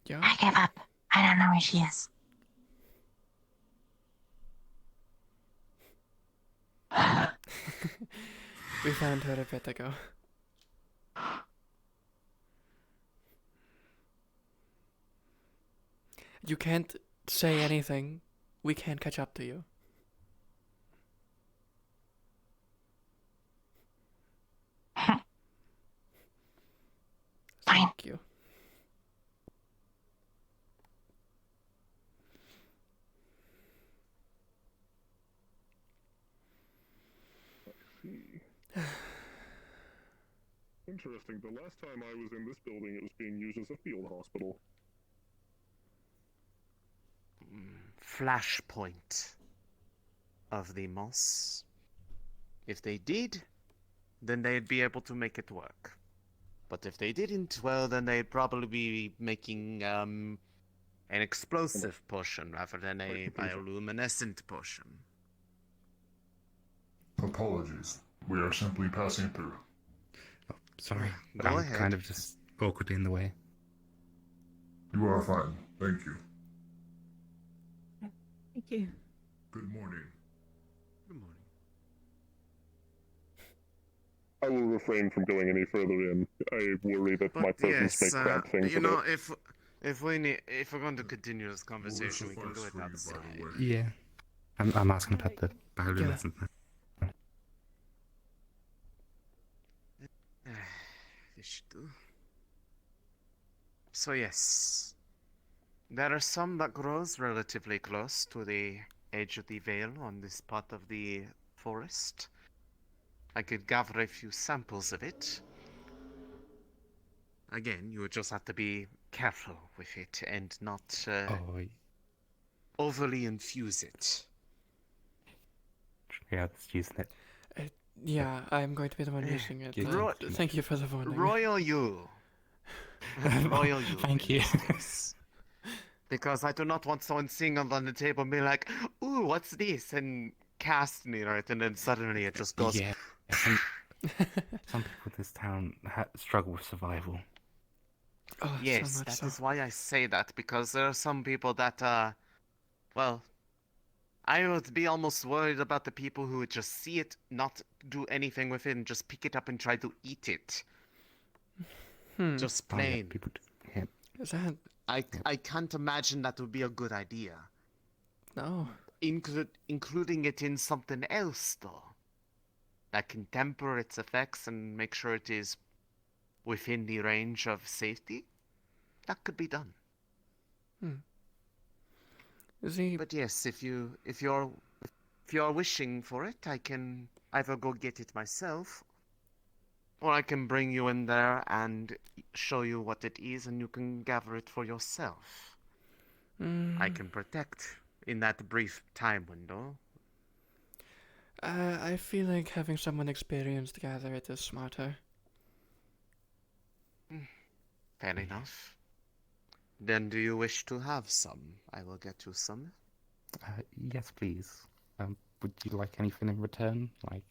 Yeah? I give up. I don't know where she is. We found her a bit ago. You can't say anything. We can't catch up to you. Thank you. Interesting. The last time I was in this building, it was being used as a field hospital. Flashpoint of the moss. If they did, then they'd be able to make it work. But if they didn't, well, then they'd probably be making an explosive potion rather than a bioluminescent potion. Apologies. We are simply passing through. Oh, sorry. Go I'm ahead. kind of just awkwardly in the way. You are fine. Thank you. Thank you. Good morning. Good morning. I will refrain from going any further in. I worry that my presence may cramp things you a know, bit. if we're going to continue this conversation, we can do it outside. Yeah. I'm asking about the bioluminescent. This should do. So yes, there are some that grows relatively close to the edge of the veil on this part of the forest. I could gather a few samples of it. Again, you would just have to be careful with it and not overly infuse it. Yeah, that's using it. Yeah, I'm going to be the one using it. Thank you for the warning. Royal you. Royal you. Thank you. Because I do not want someone seeing on the table and be like, ooh, what's this? And cast near it, and then suddenly it just goes. Yeah. Some people in this town struggle with survival. Oh, yes, so much that so. is why I say that, because there are some people that, well, I would be almost worried about the people who would just see it, not do anything with it, and just pick it up and try to eat it. Just plain. Oh, yeah, people do. Yeah. Is that... I can't imagine that would be a good idea. No. Including it in something else, though, that can temper its effects and make sure it is within the range of safety, that could be done. But yes, if you're wishing for it, I can either go get it myself, or I can bring you in there and show you what it is, and you can gather it for yourself. I can protect in that brief time window. I feel like having someone experienced gather it is smarter. Fair enough. Then do you wish to have some? I will get you some. Yes, please. Would you like anything in return? Like...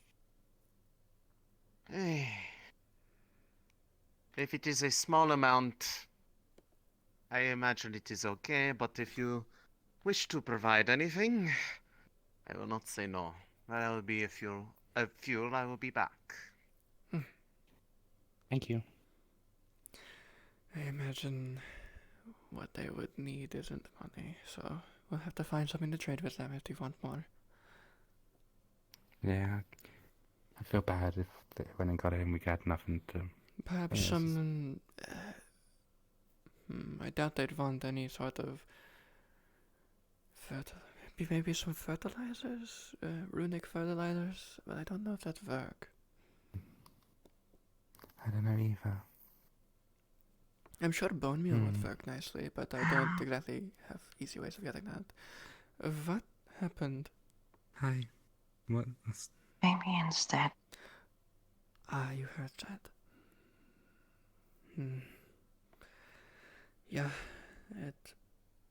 If it is a small amount, I imagine it is okay, but if you wish to provide anything, I will not say no. That will be a fuel. I will be back. Thank you. I imagine what they would need isn't money, so we'll have to find something to trade with them if they want more. Yeah, I feel bad if they went and got it and we got nothing to... Perhaps some... I doubt they'd want any sort of... maybe some fertilizers? Runic fertilizers? But I don't know if that's work. I don't know either. I'm sure bone meal would work nicely, but I don't exactly have easy ways of getting that. What happened? Hi. What? Maybe instead. Ah, you heard that. Yeah, it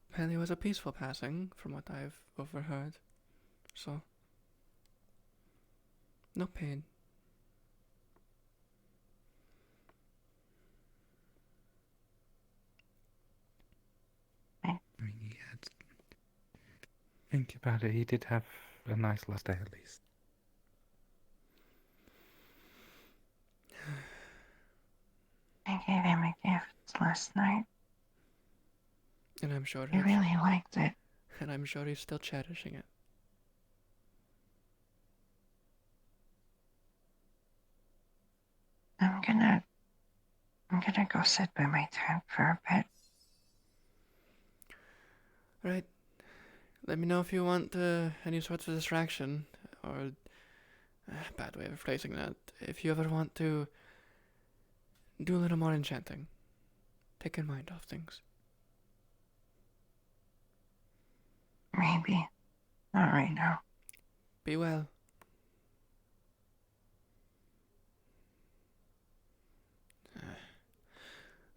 apparently was a peaceful passing, from what I've overheard. So, no pain. I mean, he had... Think about it, he did have a nice last day at least. I gave him a gift last night. And I'm sure He really liked it. And I'm sure he's still cherishing it. I'm gonna go sit by my tent for a bit. Right. Let me know if you want any sorts of distraction, or bad way of phrasing that. If you ever want to do a little more enchanting. Take your mind off things. Maybe. Not right now. Be well.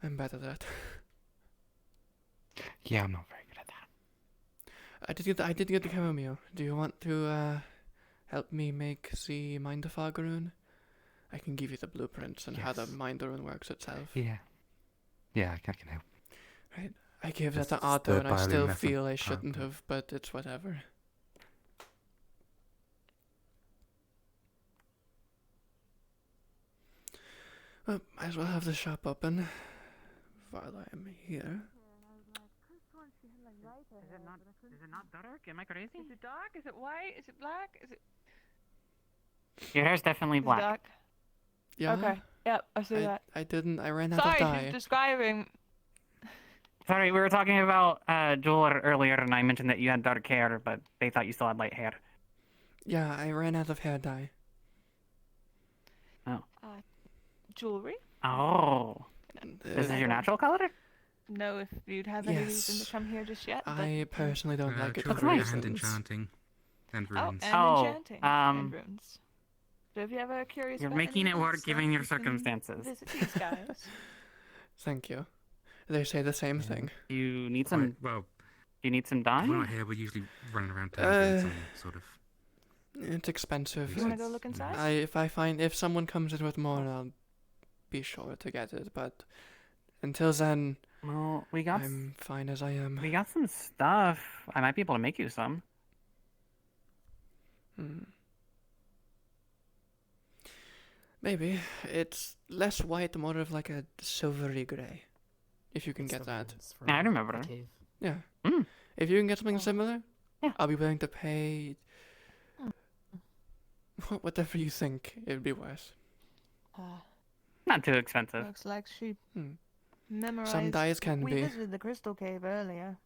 I'm bad at that. Yeah, I'm not very good at that. I did get the chamomile. Do you want to help me make the Mind Fog rune? I can give you the blueprints and how the Mind rune works itself. Yeah. Yeah, I can help. Right. I gave that It's to Otto the and I still bioluminescent feel I plant, shouldn't but- have, but it's whatever. Well, might as well have the shop open while I am here. Is it not dark? Am I crazy? Is it dark? Is it white? Is it black? Is it Your hair's definitely black. dark? Yeah. Okay. Yep, I see that. I ran out Sorry, of dye. she's describing. Sorry, we were talking about Joel earlier, and I mentioned that you had dark hair, but they thought you still had light hair. Yeah, I ran out of hair dye. Oh. Jewelry? Oh. This is your natural color? No, if you'd have any reason Yes. to come here just yet. I personally don't like it for Jewelry reasons. and enchanting. And Oh, runes. and enchanting. And runes. So if you ever curious You're about making any it of that work given stuff, your you can circumstances. Visit these guys. Thank you. They say the same thing. You need some. Well, you need some dye. we're not here. We're usually running around town doing some sort of. It's expensive. You wanna go look inside? If someone comes in with more, I'll be sure to get it. But until then, well, I'm fine as I am. We got some stuff. I might be able to make you some. Maybe it's less white, more of like a silvery gray. If you can get that. Yeah, I remember. Yeah. Mm. If you can get something similar, yeah, I'll be willing to pay whatever you think it would be worth. Not too expensive. Looks like she memorized. Some dyes can we be. visited the crystal cave earlier.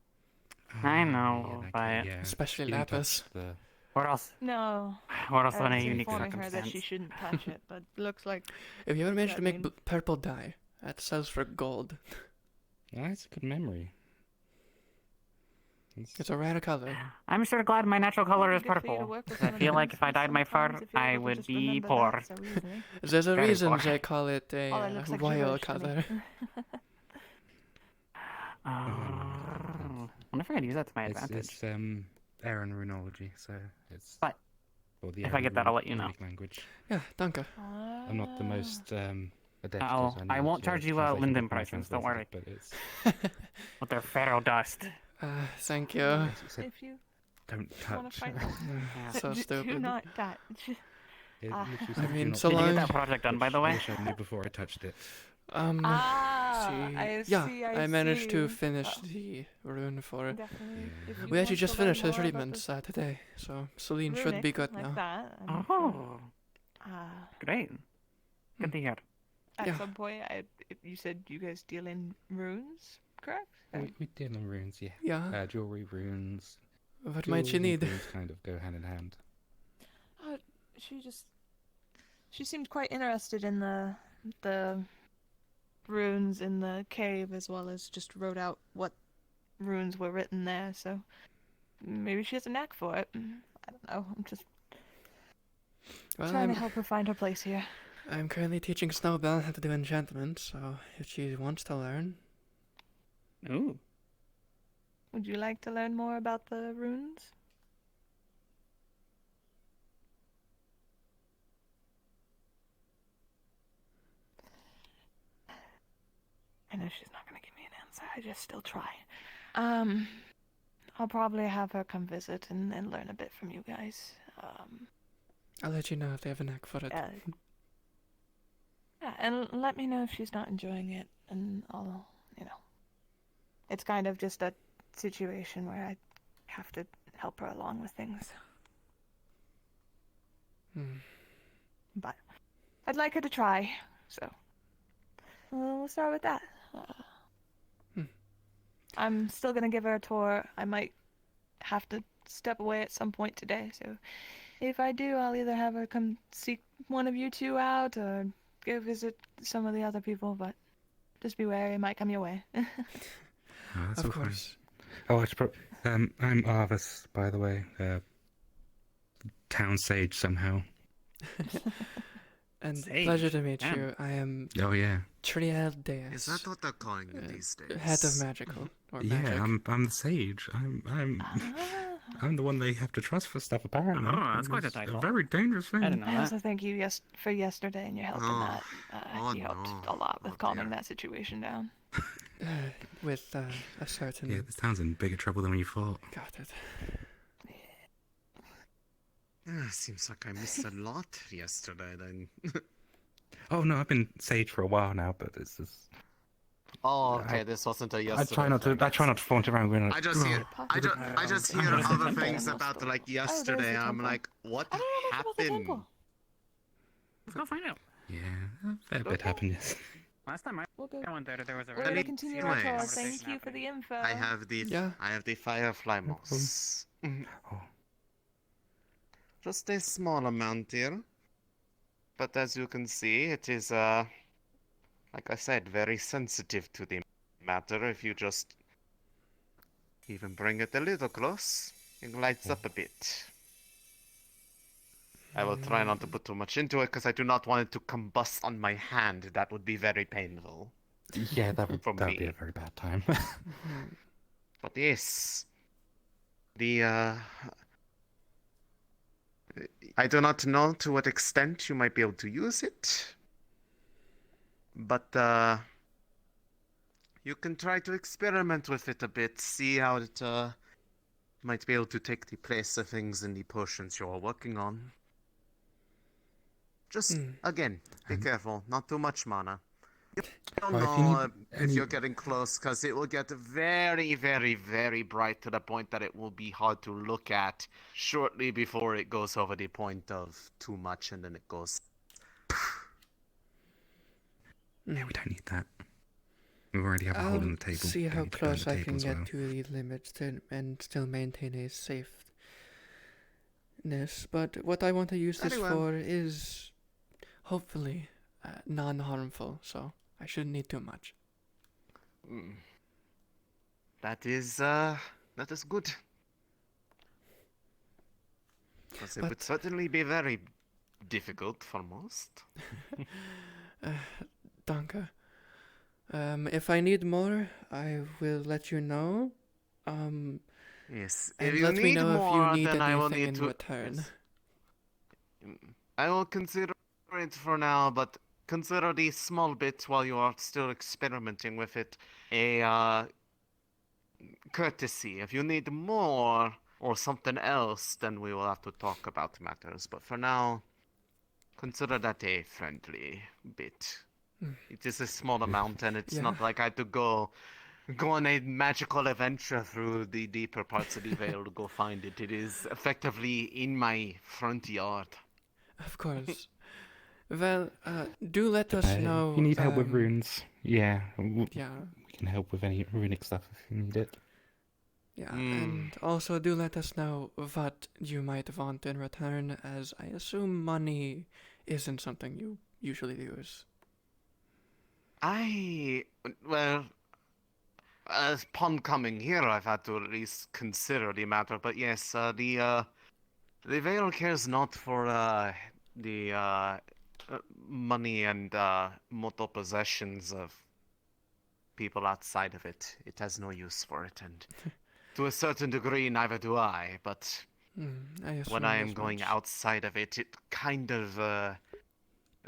I know, but especially You don't lapis. touch the- What else? No. What else I on a was unique informing her that circumstance? she shouldn't touch it, but looks like. If you ever manage to I make mean- purple dye, that sells for gold. That's a good memory. It's a rare color. I'm sure glad my natural color is Good for you to purple. work with I some of feel the like if I runes, dyed my fur, sometimes if you're I able to would just be remember poor. that so easily. There's a Very reason poor. they call it a Oh, it looks like royal gibberish to me. color. I wonder if I could use that to my advantage. It's Aaron runology, so it's. But or the if I get that, I'll let you know. runic language. Yeah, danke. I'm not the most adept. Oh, as I know won't the charge you translation Linden book when I prices, don't translated worry. it, But it's With their pharaoh dust. Thank you. If you don't wanna touch. fight So do stupid. not touch. It Ah. literally I said, "Do mean, not so touch long- Did you get that project done, by the which way? I wish I knew before I touched it. I yeah, see, I managed to see. finish the rune for it. Definitely. If you We actually want just to learn finished the more about treatments today, so Celine should runic be good like now. That, I'm Oh, sure, great. Good to hear. at Yeah. some point, you said you guys deal in runes, correct? We deal in runes, yeah. Yeah. Jewelry, runes. What might you Jewels and need? runes kind of go hand in hand. She seemed quite interested in the runes in the cave, as well as just wrote out what runes were written there. So maybe she has a knack for it. I don't know. I'm just Well, trying to help her find her place here. I'm currently teaching Snowbell how to do enchantment, so if she wants to learn. Ooh. Would you like to learn more about the runes? I know she's not going to give me an answer. I just still try. I'll probably have her come visit and learn a bit from you guys. I'll let you know if they have a knack for it. Yeah, and let me know if she's not enjoying it, and I'll, it's kind of just a situation where I have to help her along with things. But I'd like her to try, so we'll start with that. I'm still gonna give her a tour. I might have to step away at some point today, so if I do, I'll either have her come seek one of you two out, or go visit some of the other people, but just be wary, it might come your way. Oh, that's Of all fine. course. Oh, I'm Arvis, by the way. Town sage somehow. And Sage, pleasure to meet damn. you. I am Oh yeah. Triad Deus. Is that what they're calling you these days? Head of magical or Yeah, magic. I'm the sage. I'm the one they have to trust for stuff. Apparently, Oh, that's quite a It's title. very dangerous thing. I didn't know I also that. thank you for yesterday and your help in that. Oh, You helped no. a lot with Oh, calming dear. that situation down. With a certain. Yeah, this town's in bigger trouble than we thought. Got it. Seems like I missed a lot yesterday then. Oh no, I've been sage for a while now, but it's just. Oh, okay, this wasn't a yesterday. I try not to flaunt around. Going like, I just hear other things about like yesterday. I'm like, what happened? Let's go find out. Yeah, a fair bit happened. Yes. Last time I We'll go. went there was a We're really gonna continue our tour. anyways. Thank you for the info. I have the firefly moss. Oh. Just a small amount here. But as you can see, it is like I said, very sensitive to the matter. If you just even bring it a little close, it lights up a bit. I will try not to put too much into it because I do not want it to combust on my hand. That would be very painful. Yeah, that would For be me. a very bad time. But yes, the I do not know to what extent you might be able to use it, but you can try to experiment with it a bit, see how it might be able to take the place of things in the potions you're working on. Just again, be careful, not too much mana. You don't Well, if you know need if any- you're getting close, because it will get very, very, very bright to the point that it will be hard to look at shortly before it goes over the point of too much, and then it goes. Yeah, we don't need that. We already have a hole in the table. See Don't how need to burn close the I table can as get well. to the limits and still maintain a safeness. But what I want to use this Very well. for is hopefully non-harmful, so I shouldn't need too much. That is good. Because it would certainly be very difficult for most. Danke. If I need more, I will let you know. Yes, And if you let me need know if more, you need then I will anything need in to. return. Yes. I will consider it for now, but consider the small bit while you are still experimenting with it a courtesy. If you need more or something else, then we will have to talk about matters. But for now, consider that a friendly bit. It is a small amount, and it's not like I had to go on a magical adventure through the deeper parts of the Vale to go find it. It is effectively in my front yard. Of course. Well, do let us know. If you need help with runes, yeah, we can help with any runic stuff if you need it. Yeah, and also do let us know what you might want in return, as I assume money isn't something you usually use. Well, upon coming here, I've had to at least consider the matter. But yes, the Vale cares not for the money and mortal possessions of people outside of it. It has no use for it, and to a certain degree, neither do I. But when I am going outside of it, it kind of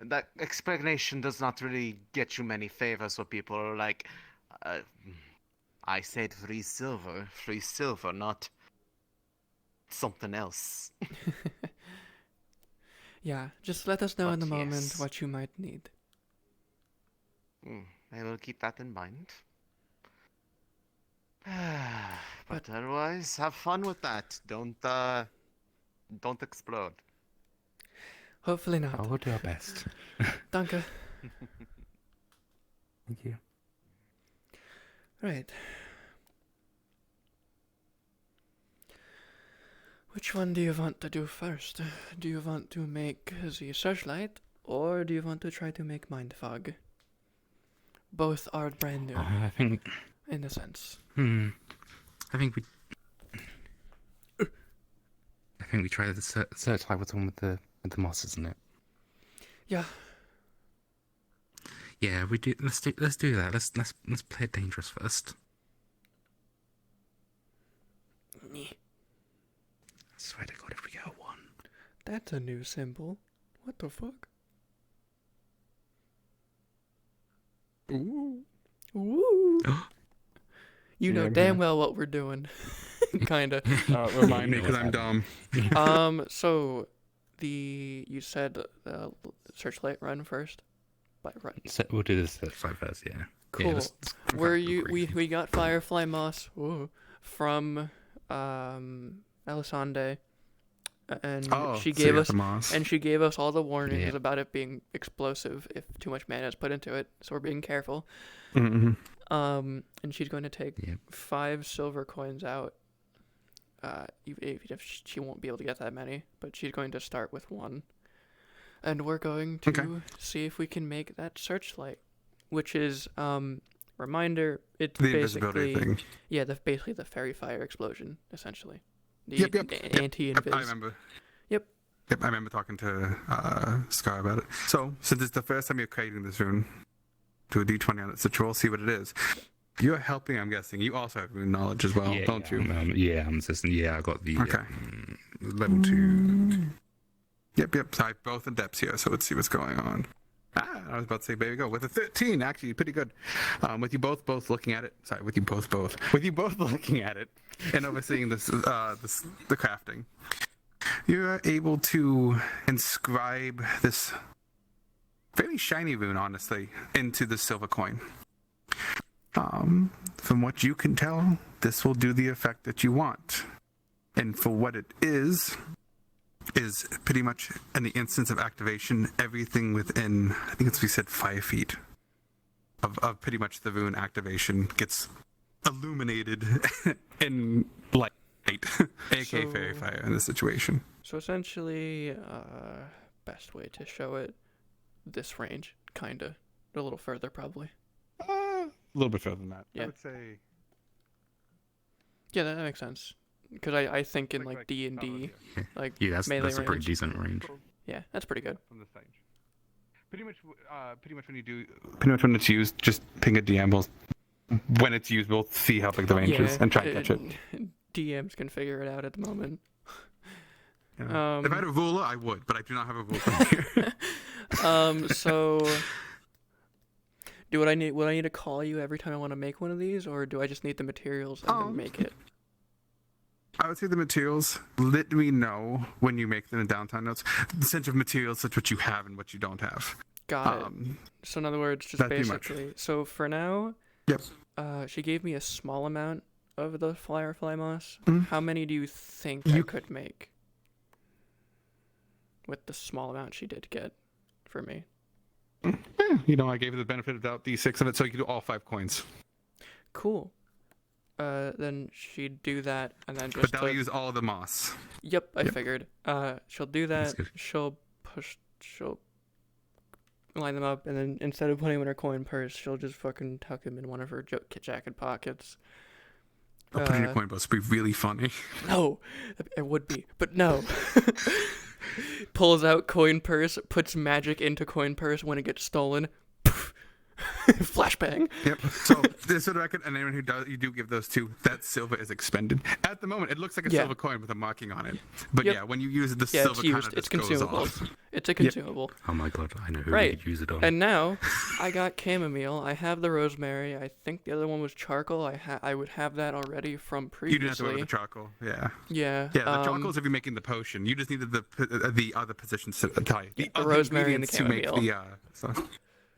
that explanation does not really get you many favors with people. Like, I said free silver, not something else. Yeah, just let us know in the moment yes. what you might need. I will keep that in mind. But otherwise, have fun with that. Don't explode. Hopefully not. I will do our best. Danke. Thank you. Right. Which one do you want to do first? Do you want to make the searchlight, or do you want to try to make mind fog? Both are brand new. I think. In a sense. I think we. I think we try the searchlight with the one with the moss, isn't it? Yeah. Yeah, we do. Let's do that. Let's play it dangerous first. I swear to God, if we get a 1. That's a new symbol. What the fuck? Ooh. Ooh. You know damn well what we're doing. Kinda. Remind me, because I'm dumb. So you said searchlight run first? By run. So we'll do this searchlight first, yeah. Cool. Yeah, let's we got Firefly Moss from Elisande, and she gave us all the warnings about it being explosive if too much mana is put into it. So we're being careful. Mm-hmm. And she's going to take 5 silver coins out. Even if she won't be able to get that many, but she's going to start with 1, and we're going to see if we can make that searchlight, which is reminder. It's the basically invisibility thing. Yeah, basically the fairy fire explosion, essentially. Yep. Anti-invis. I remember. Yep, I remember talking to Scar about it. So, since it's the first time you're creating this rune, do a d20 on it, so we'll see what it is. You're helping, I'm guessing. You also have rune knowledge as well, don't you? I'm assistant. Yeah, I got the level 2. Yep. So I have both in depths here, so let's see what's going on. I was about to say, there you go. With a 13, actually, pretty good. With you both looking at it. Sorry, with you both. With you both looking at it and overseeing the crafting, you're able to inscribe this fairly shiny rune, honestly, into the silver coin. From what you can tell, this will do the effect that you want. And for what it is pretty much in the instance of activation, everything within, I think we said 5 feet of pretty much the rune activation gets illuminated in light, aka fairy fire in this situation. So essentially, best way to show it, this range, kinda. A little further, probably. A little bit further than that. Yeah. I would say. Yeah, that makes sense. Because I think in like D&D, like that's melee a pretty decent range. Yeah, that's pretty good. From the stage. Pretty much when it's used, just ping a DM. When it's used, we'll see how big the range is and try and catch it. DMs can figure it out at the moment. Yeah. If I had a ruler, I would, but I do not have a ruler here. So would I need to call you every time I want to make one of these, or do I just need the materials and then make it? I would say the materials. Let me know when you make them in downtown notes. The sense of materials, such what you have and what you don't have. Got it. So in other words, just basically. So for now, yep. She gave me a small amount of the Firefly Moss. Mm-hmm. How many do you think I could make with the small amount she did get for me? I gave her the benefit of the doubt, D6 of it, so you can do all 5 coins. Cool. Then she'd do that, and then just. But that'll use all of the moss. Yep, I figured. She'll do that. She'll line them up, and then instead of putting them in her coin purse, she'll just fucking tuck them in one of her jacket pockets. Putting your coin purse would be really funny. No, it would be, but no. Pulls out coin purse, puts magic into coin purse. When it gets stolen, flashbang. Yep. So this is record, and anyone who does, you do give those 2. That silver is expended. At the moment, it looks like a silver coin with a marking on it. But when you use it, the silver kind of just goes off. It's a consumable. Oh my god, I know who we could use it on. And now, I got chamomile. I have the rosemary. I think the other one was charcoal. I would have that already from previously. You didn't have to order the charcoal. Yeah. Yeah. Yeah. The charcoal is if you're making the potion. You just needed the other positions to tie. The rosemary and the chamomile. To make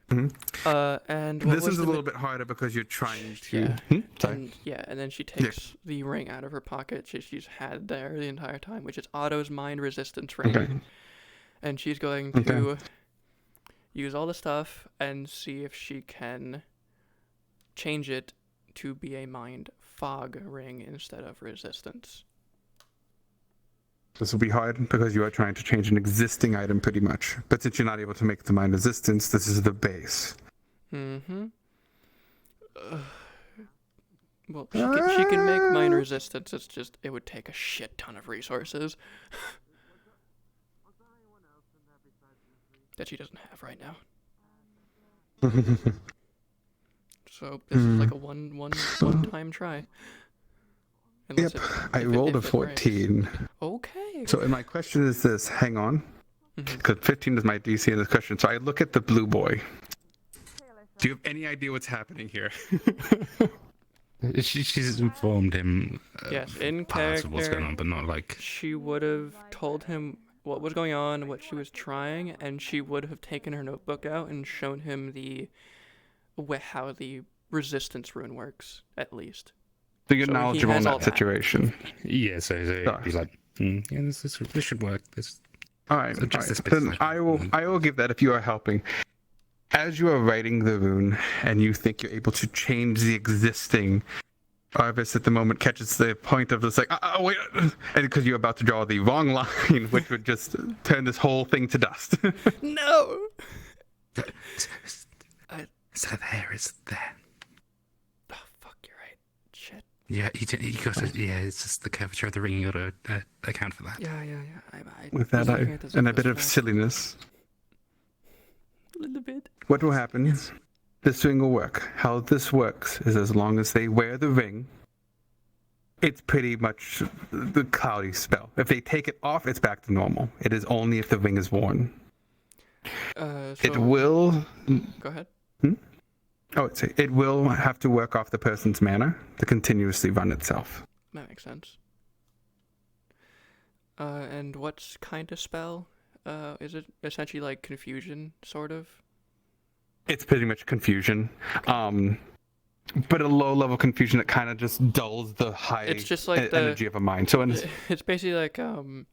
the and this is a little bit harder because you're trying to. And then she takes the ring out of her pocket she's had there the entire time, which is Otto's mind resistance ring. Okay. And she's going to use all the stuff and see if she can change it to be a mind fog ring instead of resistance. This will be hard because you are trying to change an existing item pretty much. But since you're not able to make the mine resistance, this is the base. Mm-hmm. Well, she can make mine resistance. It's just it would take a shit ton of resources that she doesn't have right now. So this is like a one-time try. Yep, I rolled a 14. Okay. So, and my question is this: hang on, because 15 is my DC in this question. So I look at the blue boy. Do you have any idea what's happening here? She's informed him. Yes, in parts character. of what's going on, but not like. She would have told him what was going on, what she was trying, and she would have taken her notebook out and shown him how the resistance rune works, at least. So you're knowledgeable in that situation. Yeah, so he's like, yeah, this should work. All right, then I will give that if you are helping. As you are writing the rune and you think you're able to change the existing, Arvis at the moment catches the point of just like, wait, and because you're about to draw the wrong line, which would just turn this whole thing to dust. No! So there is there. Oh, fuck, you're right. Shit. Yeah, you got to, yeah, it's just the curvature of the ring, you got to account for that. Yeah. With that, and a bit of silliness. A little bit. What will happen? This ring will work. How this works is as long as they wear the ring, it's pretty much the cloudy spell. If they take it off, it's back to normal. It is only if the ring is worn. It will. Go ahead. Oh, it will have to work off the person's mana to continuously run itself. That makes sense. And what kind of spell? Is it essentially like confusion, sort of? It's pretty much confusion. But a low-level confusion that kind of just dulls the high it's just like energy of a mind. So it's basically like you're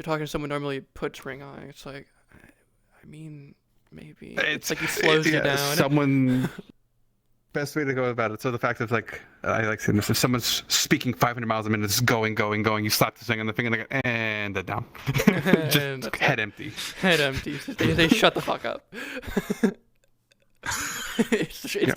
talking to someone normally puts ring on. It's like, I mean, maybe it's like he slows you down. Someone. Best way to go about it. So the fact is, like, I like saying this: if someone's speaking 500 miles a minute, it's going, you slap the thing on the finger, and they're down. Just head empty. Head empty. They shut the fuck up. It's